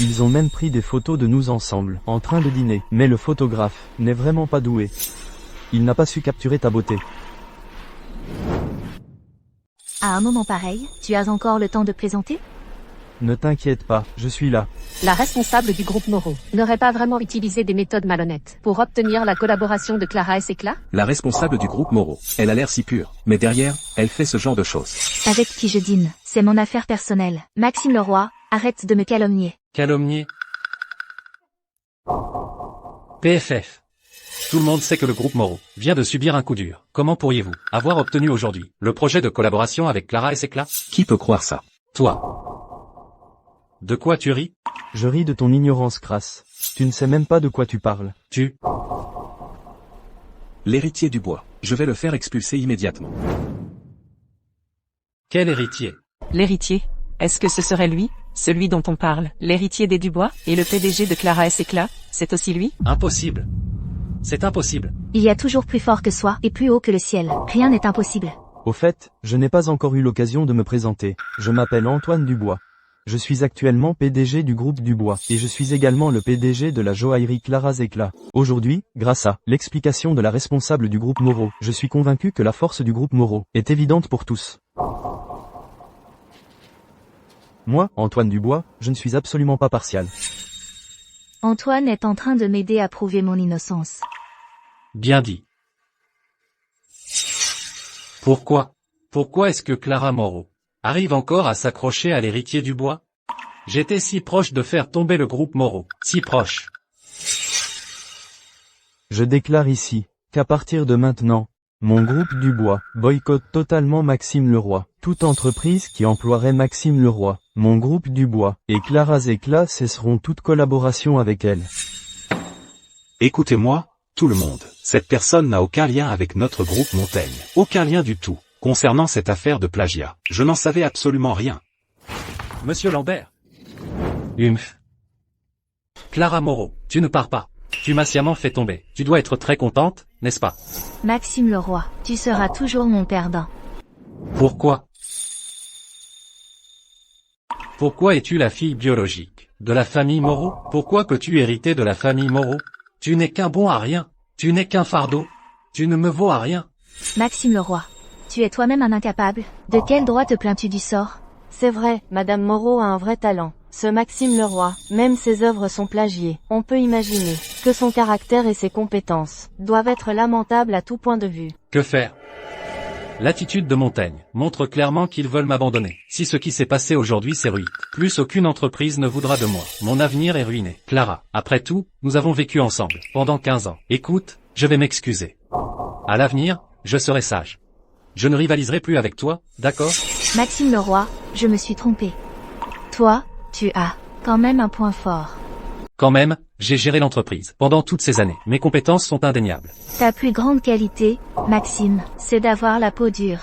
J: Ils ont même pris des photos de nous ensemble, en train de dîner. Mais le photographe n'est vraiment pas doué. Il n'a pas su capturer ta beauté.
B: À un moment pareil, tu as encore le temps de plaisanter?
J: Ne t'inquiète pas, je suis là.
D: La responsable du groupe Moreau n'aurait pas vraiment utilisé des méthodes malhonnêtes pour obtenir la collaboration de Clara et Éclat?
A: La responsable du groupe Moreau, elle a l'air si pure, mais derrière, elle fait ce genre de choses.
B: Avec qui je dîne, c'est mon affaire personnelle. Maxime Leroy, arrête de me calomnier.
E: Calomnier. PFF. Tout le monde sait que le groupe Moreau vient de subir un coup dur. Comment pourriez-vous avoir obtenu aujourd'hui le projet de collaboration avec Clara et Éclat?
A: Qui peut croire ça?
E: Toi. De quoi tu ris?
J: Je ris de ton ignorance crasse. Tu ne sais même pas de quoi tu parles.
E: Tu.
A: L'héritier Dubois. Je vais le faire expulser immédiatement.
E: Quel héritier?
L: L'héritier? Est-ce que ce serait lui, celui dont on parle, l'héritier des Dubois, et le PDG de Clara et Éclat? C'est aussi lui?
E: Impossible. C'est impossible.
B: Il y a toujours plus fort que soi et plus haut que le ciel. Rien n'est impossible.
J: Au fait, je n'ai pas encore eu l'occasion de me présenter. Je m'appelle Antoine Dubois. Je suis actuellement PDG du groupe Dubois, et je suis également le PDG de la joaillerie Clara et Éclat. Aujourd'hui, grâce à l'explication de la responsable du groupe Moreau, je suis convaincu que la force du groupe Moreau est évidente pour tous. Moi, Antoine Dubois, je ne suis absolument pas partial.
B: Antoine est en train de m'aider à prouver mon innocence.
E: Bien dit. Pourquoi est-ce que Clara Moreau arrive encore à s'accrocher à l'héritier Dubois? J'étais si proche de faire tomber le groupe Moreau, si proche.
J: Je déclare ici, qu'à partir de maintenant, mon groupe Dubois boycotte totalement Maxime Leroy. Toute entreprise qui emploierait Maxime Leroy, mon groupe Dubois, et Clara et Éclat cesseront toute collaboration avec elle.
N: Écoutez-moi, tout le monde. Cette personne n'a aucun lien avec notre groupe Montaigne. Aucun lien du tout. Concernant cette affaire de plagiat, je n'en savais absolument rien.
E: Monsieur Lambert. Clara Moreau, tu ne pars pas. Tu m'as sciemment fait tomber. Tu dois être très contente, n'est-ce pas?
B: Maxime Leroy, tu seras toujours mon perdant.
E: Pourquoi? Pourquoi es-tu la fille biologique de la famille Moreau? Pourquoi peux-tu hériter de la famille Moreau? Tu n'es qu'un bon à rien. Tu n'es qu'un fardeau. Tu ne me vaux à rien.
B: Maxime Leroy, tu es toi-même un incapable. De quel droit te plains-tu du sort?
F: C'est vrai, Madame Moreau a un vrai talent. Ce Maxime Leroy, même ses œuvres sont plagiées. On peut imaginer que son caractère et ses compétences doivent être lamentables à tout point de vue.
E: Que faire? L'attitude de Montaigne montre clairement qu'ils veulent m'abandonner. Si ce qui s'est passé aujourd'hui c'est ruine, plus aucune entreprise ne voudra de moi. Mon avenir est ruiné. Clara, après tout, nous avons vécu ensemble pendant 15 ans. Écoute, je vais m'excuser. À l'avenir, je serai sage. Je ne rivaliserai plus avec toi, d'accord?
B: Maxime Leroy, je me suis trompé. Toi, tu as quand même un point fort.
E: Quand même, j'ai géré l'entreprise pendant toutes ces années. Mes compétences sont indéniables.
B: Ta plus grande qualité, Maxime, c'est d'avoir la peau dure.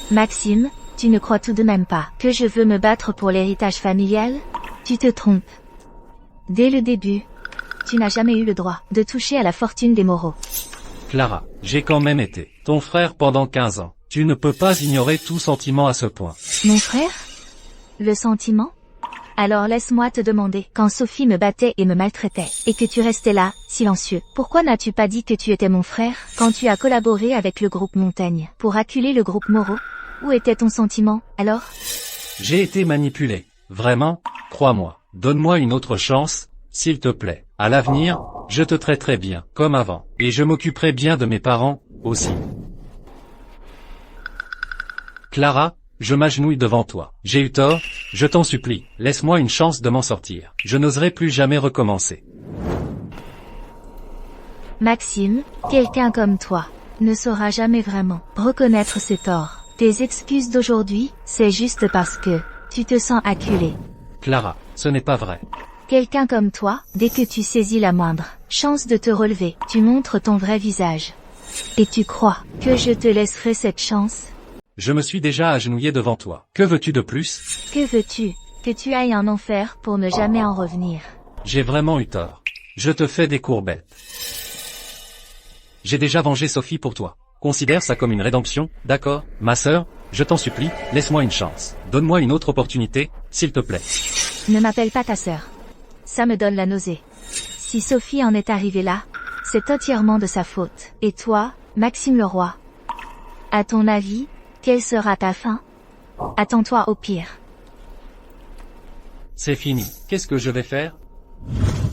B: Maxime, tu ne crois tout de même pas que je veux me battre pour l'héritage familial? Tu te trompes. Dès le début, tu n'as jamais eu le droit de toucher à la fortune des Moreau.
E: Clara, j'ai quand même été ton frère pendant 15 ans. Tu ne peux pas ignorer tout sentiment à ce point.
B: Mon frère? Le sentiment? Alors laisse-moi te demander, quand Sophie me battait et me maltraitait, et que tu restais là, silencieux, pourquoi n'as-tu pas dit que tu étais mon frère, quand tu as collaboré avec le groupe Montaigne, pour acculer le groupe Moreau? Où était ton sentiment, alors?
E: J'ai été manipulé. Vraiment, crois-moi. Donne-moi une autre chance, s'il te plaît. À l'avenir, je te traiterai bien, comme avant, et je m'occuperai bien de mes parents, aussi. Clara, je m'agenouille devant toi. J'ai eu tort, je t'en supplie, laisse-moi une chance de m'en sortir. Je n'oserai plus jamais recommencer.
B: Maxime, quelqu'un comme toi ne saura jamais vraiment reconnaître ses torts. Tes excuses d'aujourd'hui, c'est juste parce que tu te sens acculé.
E: Clara, Ce n'est pas vrai.
B: Quelqu'un comme toi, dès que tu saisis la moindre chance de te relever, tu montres ton vrai visage. Et tu crois que je te laisserai cette chance?
E: Je me suis déjà agenouillé devant toi. Que veux-tu de plus?
B: Que veux-tu? Que tu ailles en enfer pour ne jamais en revenir.
E: J'ai vraiment eu tort. Je te fais des courbettes. J'ai déjà vengé Sophie pour toi. Considère ça comme une rédemption, d'accord? Ma sœur, je t'en supplie, laisse-moi une chance. Donne-moi une autre opportunité, s'il te plaît.
B: Ne m'appelle pas ta sœur. Ça me donne la nausée. Si Sophie en est arrivée là, c'est entièrement de sa faute. Et toi, Maxime Leroy? À ton avis, quelle sera ta fin? Attends-toi au pire.
E: C'est fini. Qu'est-ce que je vais faire?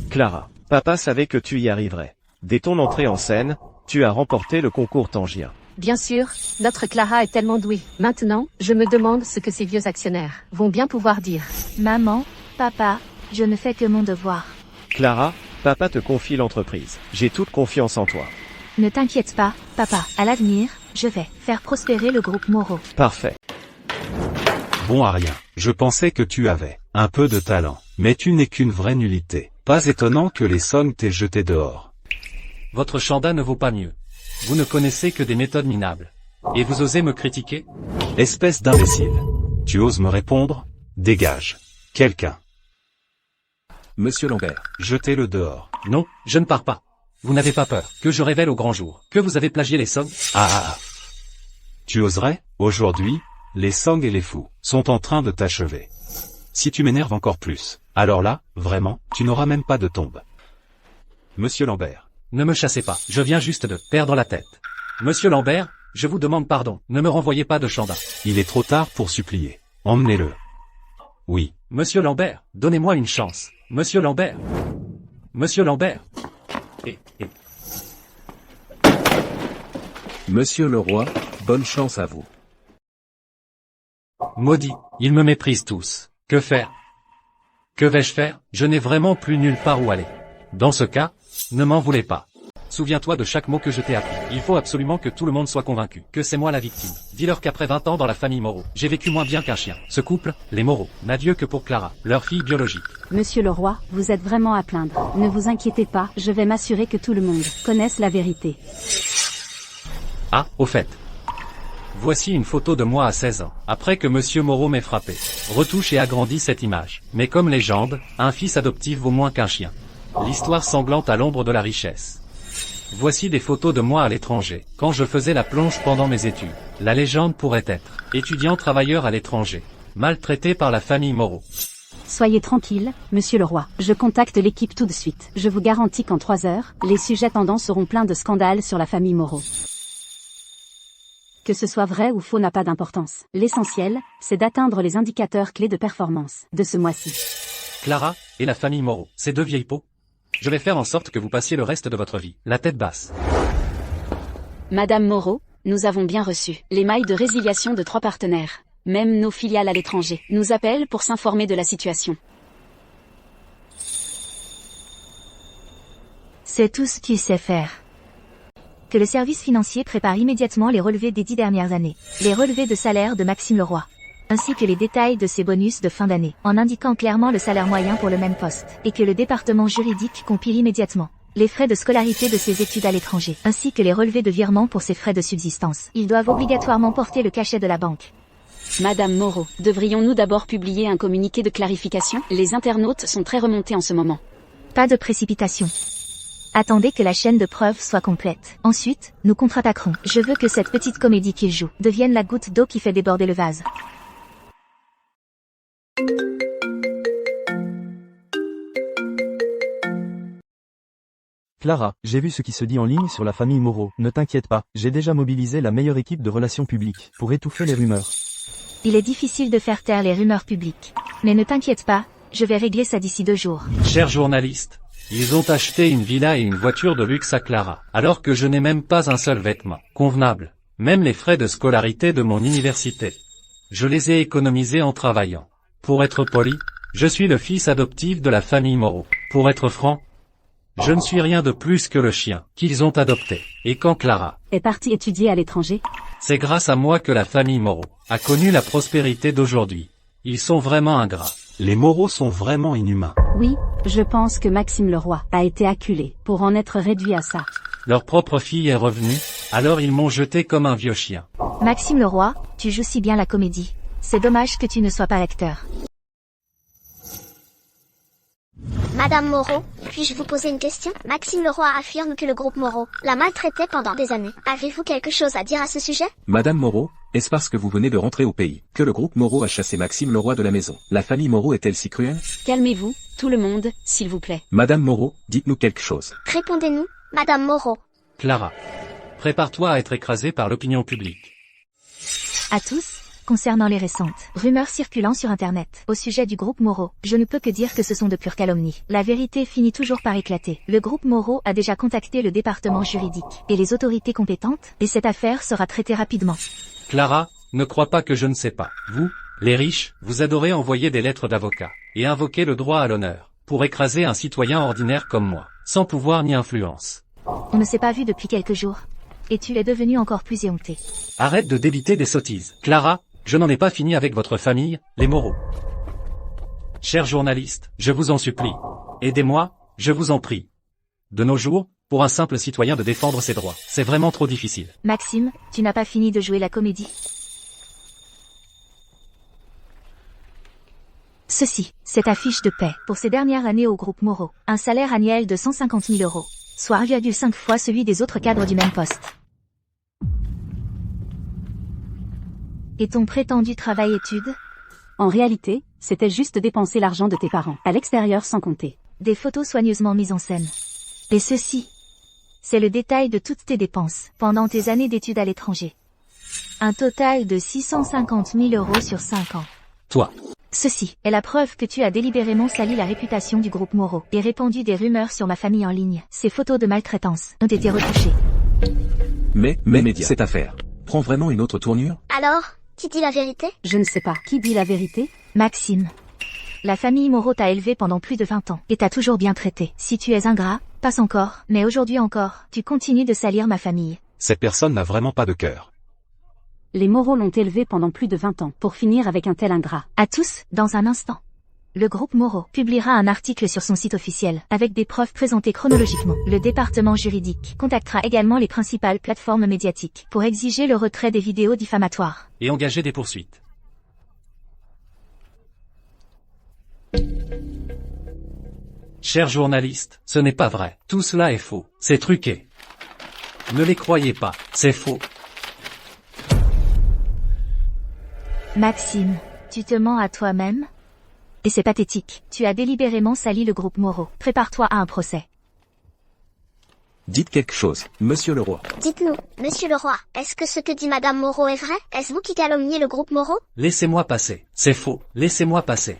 C: Clara, papa savait que tu y arriverais. Dès ton entrée en scène, tu as remporté le concours Tangien.
D: Bien sûr, notre Clara est tellement douée. Maintenant, je me demande ce que ces vieux actionnaires vont bien pouvoir dire.
B: Maman, papa, je ne fais que mon devoir.
C: Clara, papa te confie l'entreprise. J'ai toute confiance en toi.
B: Ne t'inquiète pas, papa. À l'avenir, je vais faire prospérer le groupe Moreau.
C: Parfait.
N: Bon à rien. Je pensais que tu avais un peu de talent. Mais tu n'es qu'une vraie nullité. Pas étonnant que les Song t'aient jeté dehors.
E: Votre chanda ne vaut pas mieux. Vous ne connaissez que des méthodes minables. Et vous osez me critiquer?
N: Espèce d'imbécile. Tu oses me répondre? Dégage. Quelqu'un.
A: Monsieur Lambert.
N: Jetez-le dehors.
E: Non, je ne pars pas. Vous n'avez pas peur que je révèle au grand jour que vous avez plagié les Song?
N: Ah. Tu oserais? Aujourd'hui, les Song et les fous sont en train de t'achever. Si tu m'énerves encore plus, alors là, vraiment, tu n'auras même pas de tombe. Monsieur Lambert.
E: Ne me chassez pas, je viens juste de perdre la tête. Monsieur Lambert, je vous demande pardon, ne me renvoyez pas de chanda.
N: Il est trop tard pour supplier. Emmenez-le. Oui.
E: Monsieur Lambert, donnez-moi une chance. Monsieur Lambert. Monsieur Lambert. Et.
A: Monsieur Leroy, bonne chance à vous.
E: Maudit, ils me méprisent tous. Que faire? Que vais-je faire? Je n'ai vraiment plus nulle part où aller. Dans ce cas, ne m'en voulez pas. Souviens-toi de chaque mot que je t'ai appris. Il faut absolument que tout le monde soit convaincu que c'est moi la victime. Dis-leur qu'après 20 ans dans la famille Moreau, j'ai vécu moins bien qu'un chien. Ce couple, les Moreau, n'a Dieu que pour Clara, leur fille biologique.
G: Monsieur Leroy, vous êtes vraiment à plaindre. Ne vous inquiétez pas, je vais m'assurer que tout le monde connaisse la vérité.
E: Ah, au fait. Voici une photo de moi à 16 ans, après que Monsieur Moreau m'ait frappé. Retouche et agrandit cette image. Mais comme légende, un fils adoptif vaut moins qu'un chien. L'histoire sanglante à l'ombre de la richesse. Voici des photos de moi à l'étranger, quand je faisais la plonge pendant mes études. La légende pourrait être étudiant travailleur à l'étranger, maltraité par la famille Moreau.
G: Soyez tranquille, monsieur Leroy. Je contacte l'équipe tout de suite. Je vous garantis qu'en 3 heures, les sujets tendants seront pleins de scandales sur la famille Moreau. Que ce soit vrai ou faux n'a pas d'importance. L'essentiel, c'est d'atteindre les indicateurs clés de performance de ce mois-ci.
E: Clara, et la famille Moreau, ces deux vieilles peaux. Je vais faire en sorte que vous passiez le reste de votre vie, la tête basse.
G: Madame Moreau, nous avons bien reçu les mails de résiliation de 3 partenaires. Même nos filiales à l'étranger nous appellent pour s'informer de la situation.
B: C'est tout ce qu'il sait faire. Que le service financier prépare immédiatement les relevés des 10 dernières années, les relevés de salaire de Maxime Leroy, ainsi que les détails de ses bonus de fin d'année, en indiquant clairement le salaire moyen pour le même poste, et que le département juridique compile immédiatement les frais de scolarité de ses études à l'étranger, ainsi que les relevés de virement pour ses frais de subsistance. Ils doivent obligatoirement porter le cachet de la banque.
G: Madame Moreau, devrions-nous d'abord publier un communiqué de clarification? Les internautes sont très remontés en ce moment.
B: Pas de précipitation. Attendez que la chaîne de preuves soit complète. Ensuite, nous contre-attaquerons. Je veux que cette petite comédie qu'il joue devienne la goutte d'eau qui fait déborder le vase.
J: Clara, j'ai vu ce qui se dit en ligne sur la famille Moreau. Ne t'inquiète pas, j'ai déjà mobilisé la meilleure équipe de relations publiques pour étouffer les rumeurs.
B: Il est difficile de faire taire les rumeurs publiques. Mais ne t'inquiète pas, je vais régler ça d'ici 2 jours.
E: Chers journalistes, ils ont acheté une villa et une voiture de luxe à Clara, alors que je n'ai même pas un seul vêtement convenable. Même les frais de scolarité de mon université. Je les ai économisés en travaillant. Pour être poli, je suis le fils adoptif de la famille Moreau. Pour être franc, je ne suis rien de plus que le chien qu'ils ont adopté. Et quand Clara
G: est partie étudier à l'étranger,
E: c'est grâce à moi que la famille Moreau a connu la prospérité d'aujourd'hui. Ils sont vraiment ingrats.
N: Les Moreau sont vraiment inhumains.
G: Oui, je pense que Maxime Leroy a été acculé pour en être réduit à ça.
E: Leur propre fille est revenue, alors ils m'ont jeté comme un vieux chien.
B: Maxime Leroy, tu joues si bien la comédie. C'est dommage que tu ne sois pas acteur.
M: Madame Moreau, puis-je vous poser une question? Maxime Leroy affirme que le groupe Moreau l'a maltraité pendant des années. Avez-vous quelque chose à dire à ce sujet?
A: Madame Moreau, est-ce parce que vous venez de rentrer au pays que le groupe Moreau a chassé Maxime Leroy de la maison? La famille Moreau est-elle si cruelle?
G: Calmez-vous, tout le monde, s'il vous plaît.
A: Madame Moreau, dites-nous quelque chose.
M: Répondez-nous, Madame Moreau.
E: Clara, prépare-toi à être écrasée par l'opinion publique.
B: À tous, concernant les récentes rumeurs circulant sur Internet au sujet du groupe Moreau, je ne peux que dire que ce sont de pures calomnies. La vérité finit toujours par éclater. Le groupe Moreau a déjà contacté le département juridique et les autorités compétentes, et cette affaire sera traitée rapidement.
E: Clara, ne crois pas que je ne sais pas. Vous, les riches, vous adorez envoyer des lettres d'avocat et invoquer le droit à l'honneur pour écraser un citoyen ordinaire comme moi, sans pouvoir ni influence.
B: On ne s'est pas vu depuis quelques jours. Et tu es devenu encore plus éhonté.
E: Arrête de débiter des sottises. Clara, je n'en ai pas fini avec votre famille, les Moreau. Chers journalistes, je vous en supplie. Aidez-moi, je vous en prie. De nos jours, pour un simple citoyen de défendre ses droits, c'est vraiment trop difficile.
B: Maxime, tu n'as pas fini de jouer la comédie. Ceci, c'est ta fiche de paie pour ces dernières années au groupe Moreau. Un salaire annuel de 150 000 €, soit 1,5 fois celui des autres cadres du même poste. Et ton prétendu travail-études?
G: En réalité, c'était juste dépenser l'argent de tes parents, à l'extérieur sans compter.
B: Des photos soigneusement mises en scène. Et ceci, c'est le détail de toutes tes dépenses pendant tes années d'études à l'étranger. Un total de 650 000 € sur 5 ans.
E: Toi.
B: Ceci est la preuve que tu as délibérément sali la réputation du groupe Moreau et répandu des rumeurs sur ma famille en ligne. Ces photos de maltraitance ont été retouchées.
A: Mais cette affaire prend vraiment une autre tournure?
M: Alors, qui dit la vérité?
G: Je ne sais pas. Qui dit la vérité?
B: Maxime. La famille Moreau t'a élevé pendant plus de 20 ans et t'a toujours bien traité. Si tu es ingrat, passe encore, mais aujourd'hui encore, tu continues de salir ma famille.
N: Cette personne n'a vraiment pas de cœur.
G: Les Moreau l'ont élevé pendant plus de 20 ans pour finir avec un tel ingrat.
B: À tous, dans un instant. Le groupe Moreau publiera un article sur son site officiel avec des preuves présentées chronologiquement. Le département juridique contactera également les principales plateformes médiatiques pour exiger le retrait des vidéos diffamatoires.
E: Et engager des poursuites. Chers journalistes, ce n'est pas vrai. Tout cela est faux. C'est truqué. Ne les croyez pas. C'est faux.
B: Maxime, tu te mens à toi-même? Et c'est pathétique. Tu as délibérément sali le groupe Moreau. Prépare-toi à un procès.
A: Dites quelque chose, Monsieur Leroy.
M: Dites-nous, Monsieur Leroy, est-ce que ce que dit Madame Moreau est vrai? Est-ce vous qui calomniez le groupe Moreau?
E: Laissez-moi passer. C'est faux. Laissez-moi passer.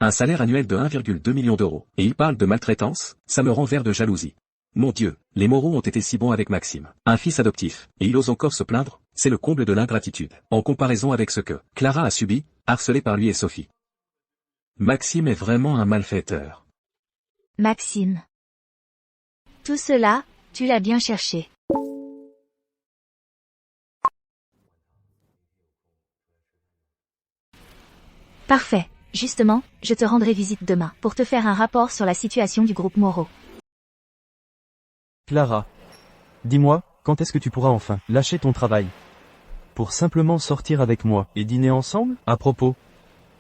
A: Un salaire annuel de 1,2 million €. Et il parle de maltraitance, ça me rend vert de jalousie. Mon Dieu, les Moreau ont été si bons avec Maxime. Un fils adoptif. Et il ose encore se plaindre? C'est le comble de l'ingratitude. En comparaison avec ce que Clara a subi, harcelée par lui et Sophie. Maxime est vraiment un malfaiteur.
B: Maxime. Tout cela, tu l'as bien cherché. Parfait. Justement, je te rendrai visite demain pour te faire un rapport sur la situation du groupe Moreau.
J: Clara. Dis-moi, quand est-ce que tu pourras enfin lâcher ton travail? Pour simplement sortir avec moi et dîner ensemble? À propos,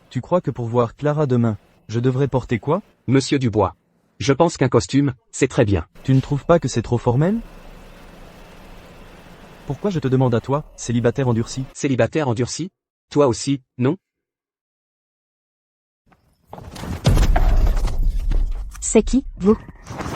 J: tu crois que pour voir Clara demain, je devrais porter quoi?
K: Monsieur Dubois. Je pense qu'un costume, c'est très bien.
J: Tu ne trouves pas que c'est trop formel? Pourquoi je te demande à toi, célibataire endurci?
K: Célibataire endurci? Toi aussi, non?
G: C'est qui, vous?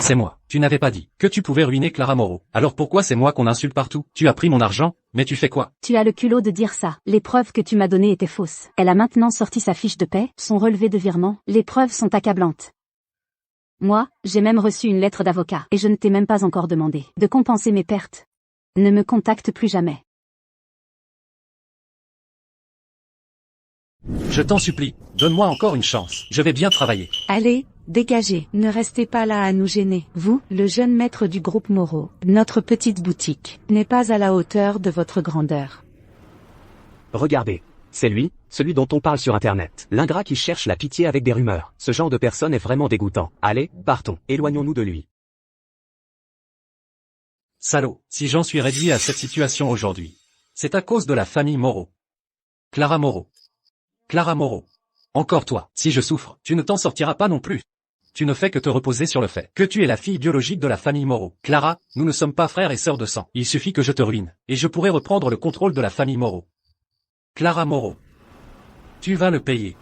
E: C'est moi. Tu n'avais pas dit que tu pouvais ruiner Clara Moreau. Alors pourquoi c'est moi qu'on insulte partout? Tu as pris mon argent, mais tu fais quoi?
G: Tu as le culot de dire ça. Les preuves que tu m'as données étaient fausses. Elle a maintenant sorti sa fiche de paie, son relevé de virement. Les preuves sont accablantes. Moi, j'ai même reçu une lettre d'avocat, et je ne t'ai même pas encore demandé de compenser mes pertes. Ne me contacte plus jamais.
E: Je t'en supplie, donne-moi encore une chance. Je vais bien travailler.
G: Allez, dégagez. Ne restez pas là à nous gêner. Vous, le jeune maître du groupe Moreau, notre petite boutique n'est pas à la hauteur de votre grandeur.
K: Regardez. C'est lui, celui dont on parle sur Internet. L'ingrat qui cherche la pitié avec des rumeurs. Ce genre de personne est vraiment dégoûtant. Allez, partons, éloignons-nous de lui.
E: Salaud, si j'en suis réduit à cette situation aujourd'hui, c'est à cause de la famille Moreau. Clara Moreau. Clara Moreau. Encore toi, si je souffre, tu ne t'en sortiras pas non plus. Tu ne fais que te reposer sur le fait que tu es la fille biologique de la famille Moreau. Clara, nous ne sommes pas frères et sœurs de sang. Il suffit que je te ruine, et je pourrai reprendre le contrôle de la famille Moreau. Clara Moreau. Tu vas le payer.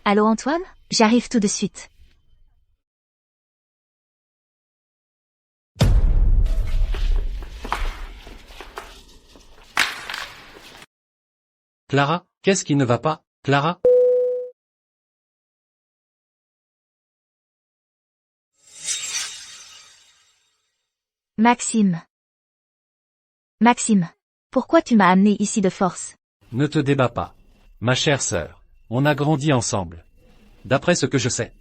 B: Allô Antoine? J'arrive tout de suite.
E: Clara, qu'est-ce qui ne va pas, Clara?
B: Maxime. Maxime. Pourquoi tu m'as amené ici de force?
E: Ne te débats pas. Ma chère sœur, on a grandi ensemble. D'après ce que je sais.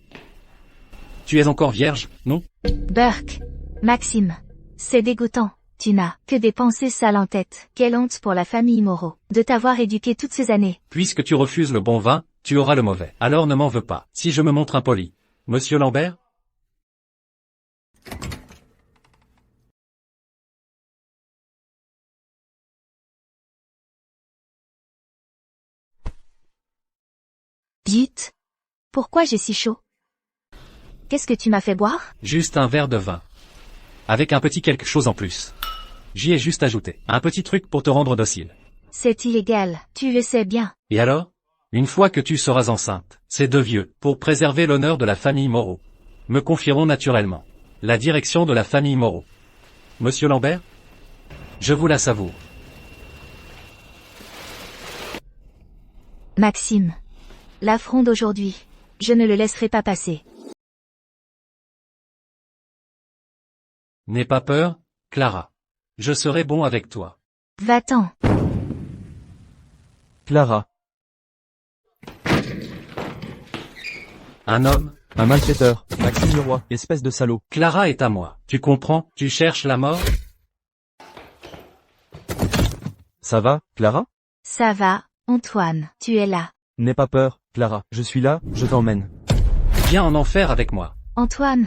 E: Tu es encore vierge, non?
B: Burke. Maxime. C'est dégoûtant. Tu n'as que des pensées sales en tête. Quelle honte pour la famille Moreau de t'avoir éduqué toutes ces années.
E: Puisque tu refuses le bon vin, tu auras le mauvais. Alors ne m'en veux pas, si je me montre impoli. Monsieur Lambert?
B: Zut. Pourquoi j'ai si chaud? Qu'est-ce que tu m'as fait boire?
E: Juste un verre de vin. Avec un petit quelque chose en plus. J'y ai juste ajouté un petit truc pour te rendre docile.
B: C'est illégal, tu le sais bien.
E: Et alors? Une fois que tu seras enceinte, ces deux vieux, pour préserver l'honneur de la famille Moreau, me confieront naturellement la direction de la famille Moreau. Monsieur Lambert? Je vous la savoure.
B: Maxime. L'affront d'aujourd'hui. Je ne le laisserai pas passer.
E: N'aie pas peur, Clara. Je serai bon avec toi.
B: Va-t'en.
J: Clara.
E: Un homme?
J: Un malfaiteur. Maxime Leroy, espèce de salaud.
E: Clara est à moi. Tu comprends? Tu cherches la mort?
J: Ça va, Clara?
B: Ça va, Antoine, tu es là.
J: N'aie pas peur, Clara. Je suis là, je t'emmène.
E: Viens en enfer avec moi.
B: Antoine.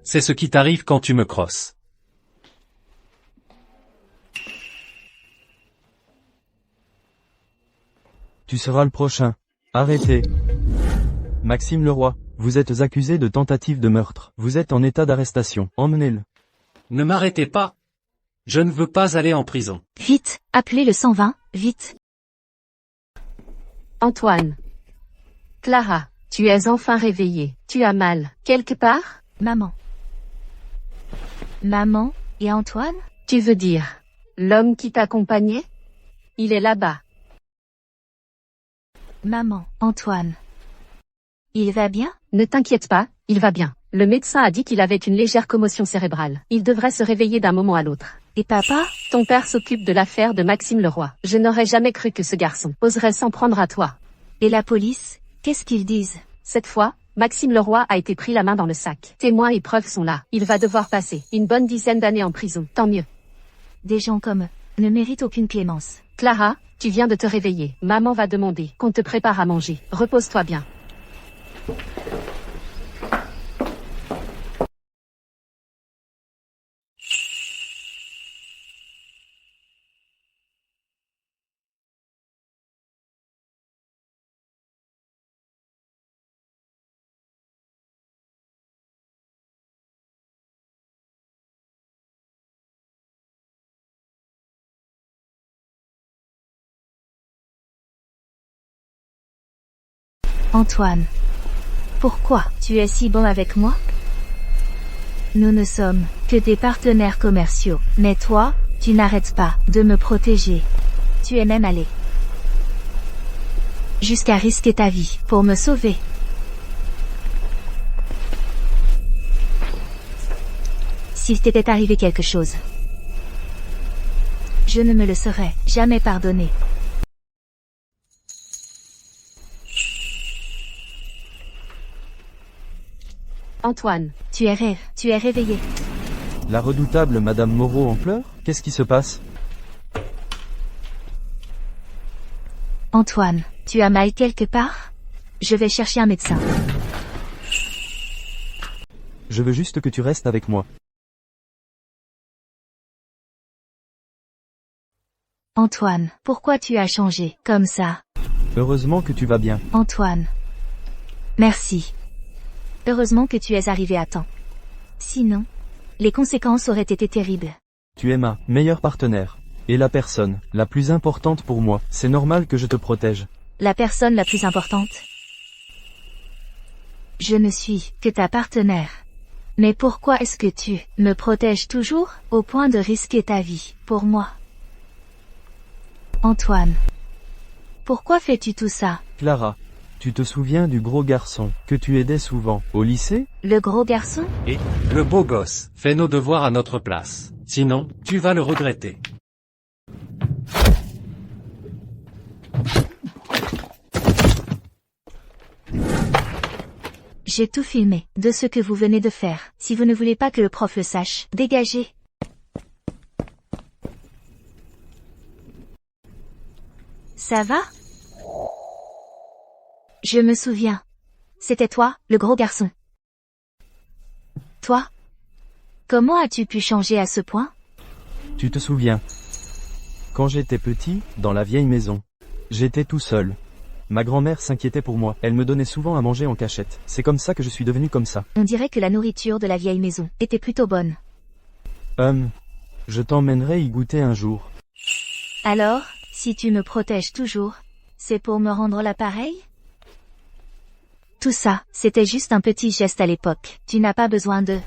E: C'est ce qui t'arrive quand tu me crosses.
J: Tu seras le prochain. Arrêtez. Maxime Leroy, vous êtes accusé de tentative de meurtre. Vous êtes en état d'arrestation. Emmenez-le.
E: Ne m'arrêtez pas. Je ne veux pas aller en prison.
B: Vite, appelez le 120, vite.
D: Antoine. Clara, tu es enfin réveillée. Tu as mal, quelque part?
B: Maman. Maman, et Antoine?
D: Tu veux dire, l'homme qui t'accompagnait? Il est là-bas.
B: Maman, Antoine. Il va bien?
D: Ne t'inquiète pas, il va bien. Le médecin a dit qu'il avait une légère commotion cérébrale. Il devrait se réveiller d'un moment à l'autre.
B: Et papa?
D: Ton père s'occupe de l'affaire de Maxime Leroy. Je n'aurais jamais cru que ce garçon oserait s'en prendre à toi.
B: Et la police? Qu'est-ce qu'ils disent?
D: Cette fois, Maxime Leroy a été pris la main dans le sac. Témoins et preuves sont là. Il va devoir passer une bonne dizaine d'années en prison. Tant mieux.
B: Des gens comme eux ne méritent aucune clémence.
D: Clara, tu viens de te réveiller. Maman va demander qu'on te prépare à manger. Repose-toi bien.
B: Antoine. Pourquoi tu es si bon avec moi? Nous ne sommes que des partenaires commerciaux. Mais toi, tu n'arrêtes pas de me protéger. Tu es même allé jusqu'à risquer ta vie pour me sauver. S'il t'était arrivé quelque chose, je ne me le serais jamais pardonné.
D: Antoine.
B: Tu es réveillé.
J: La redoutable Madame Moreau en pleurs? Qu'est-ce qui se passe?
B: Antoine, tu as mal quelque part? Je vais chercher un médecin.
J: Je veux juste que tu restes avec moi.
B: Antoine, pourquoi tu as changé comme ça?
J: Heureusement que tu vas bien.
B: Antoine. Merci. Heureusement que tu es arrivé à temps. Sinon, les conséquences auraient été terribles.
J: Tu es ma meilleure partenaire. Et la personne la plus importante pour moi. C'est normal que je te protège.
B: La personne la plus importante? Je ne suis que ta partenaire. Mais pourquoi est-ce que tu me protèges toujours, au point de risquer ta vie, pour moi? Antoine. Pourquoi fais-tu tout ça?
J: Clara, tu te souviens du gros garçon que tu aidais souvent au lycée?
B: Le gros garçon?
E: Et, le beau gosse, fais nos devoirs à notre place. Sinon, tu vas le regretter.
B: J'ai tout filmé, de ce que vous venez de faire. Si vous ne voulez pas que le prof le sache, dégagez. Ça va? Je me souviens. C'était toi, le gros garçon. Toi? Comment as-tu pu changer à ce point?
J: Tu te souviens? Quand j'étais petit, dans la vieille maison, j'étais tout seul. Ma grand-mère s'inquiétait pour moi, elle me donnait souvent à manger en cachette. C'est comme ça que je suis devenu comme ça.
B: On dirait que la nourriture de la vieille maison était plutôt bonne.
J: Je t'emmènerai y goûter un jour.
B: Alors, si tu me protèges toujours, c'est pour me rendre l'appareil? Tout ça, c'était juste un petit geste à l'époque. Tu n'as pas besoin de...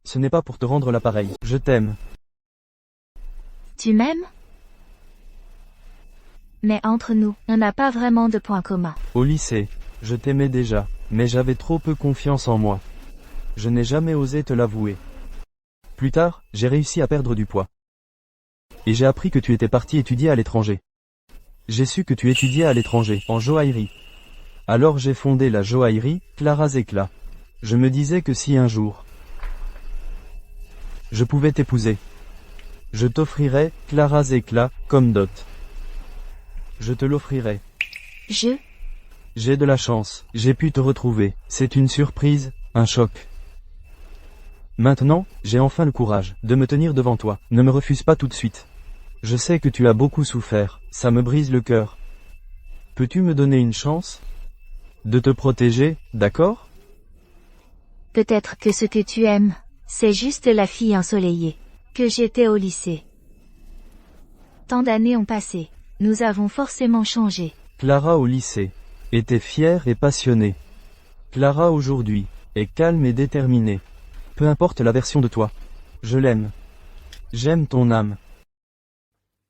J: Ce n'est pas pour te rendre l'appareil. Je t'aime.
B: Tu m'aimes? Mais entre nous, on n'a pas vraiment de points communs.
J: Au lycée, je t'aimais déjà, mais j'avais trop peu confiance en moi. Je n'ai jamais osé te l'avouer. Plus tard, j'ai réussi à perdre du poids. Et j'ai appris que tu étais parti étudier à l'étranger. J'ai su que tu étudiais à l'étranger, en joaillerie. Alors j'ai fondé la joaillerie, Clara's Éclat. Je me disais que si un jour, je pouvais t'épouser, je t'offrirais, Clara's Éclat, comme dot. Je te l'offrirais. J'ai de la chance, j'ai pu te retrouver. C'est une surprise, un choc. Maintenant, j'ai enfin le courage de me tenir devant toi. Ne me refuse pas tout de suite. Je sais que tu as beaucoup souffert, ça me brise le cœur. Peux-tu me donner une chance de te protéger, d'accord?
B: Peut-être que ce que tu aimes, c'est juste la fille ensoleillée que j'étais au lycée. Tant d'années ont passé, nous avons forcément changé.
J: Clara au lycée était fière et passionnée. Clara aujourd'hui est calme et déterminée. Peu importe la version de toi. Je l'aime. J'aime ton âme.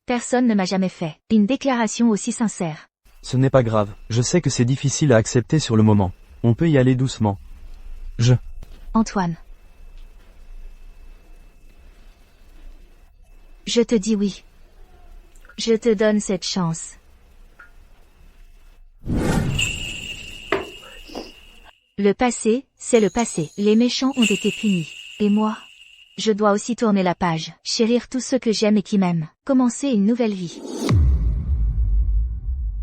B: Personne ne m'a jamais fait une déclaration aussi sincère.
J: Ce n'est pas grave, je sais que c'est difficile à accepter sur le moment. On peut y aller doucement.
B: Antoine. Je te dis oui. Je te donne cette chance. Le passé, c'est le passé. Les méchants ont été punis. Et moi, je dois aussi tourner la page, chérir tous ceux que j'aime et qui m'aiment, commencer une nouvelle vie.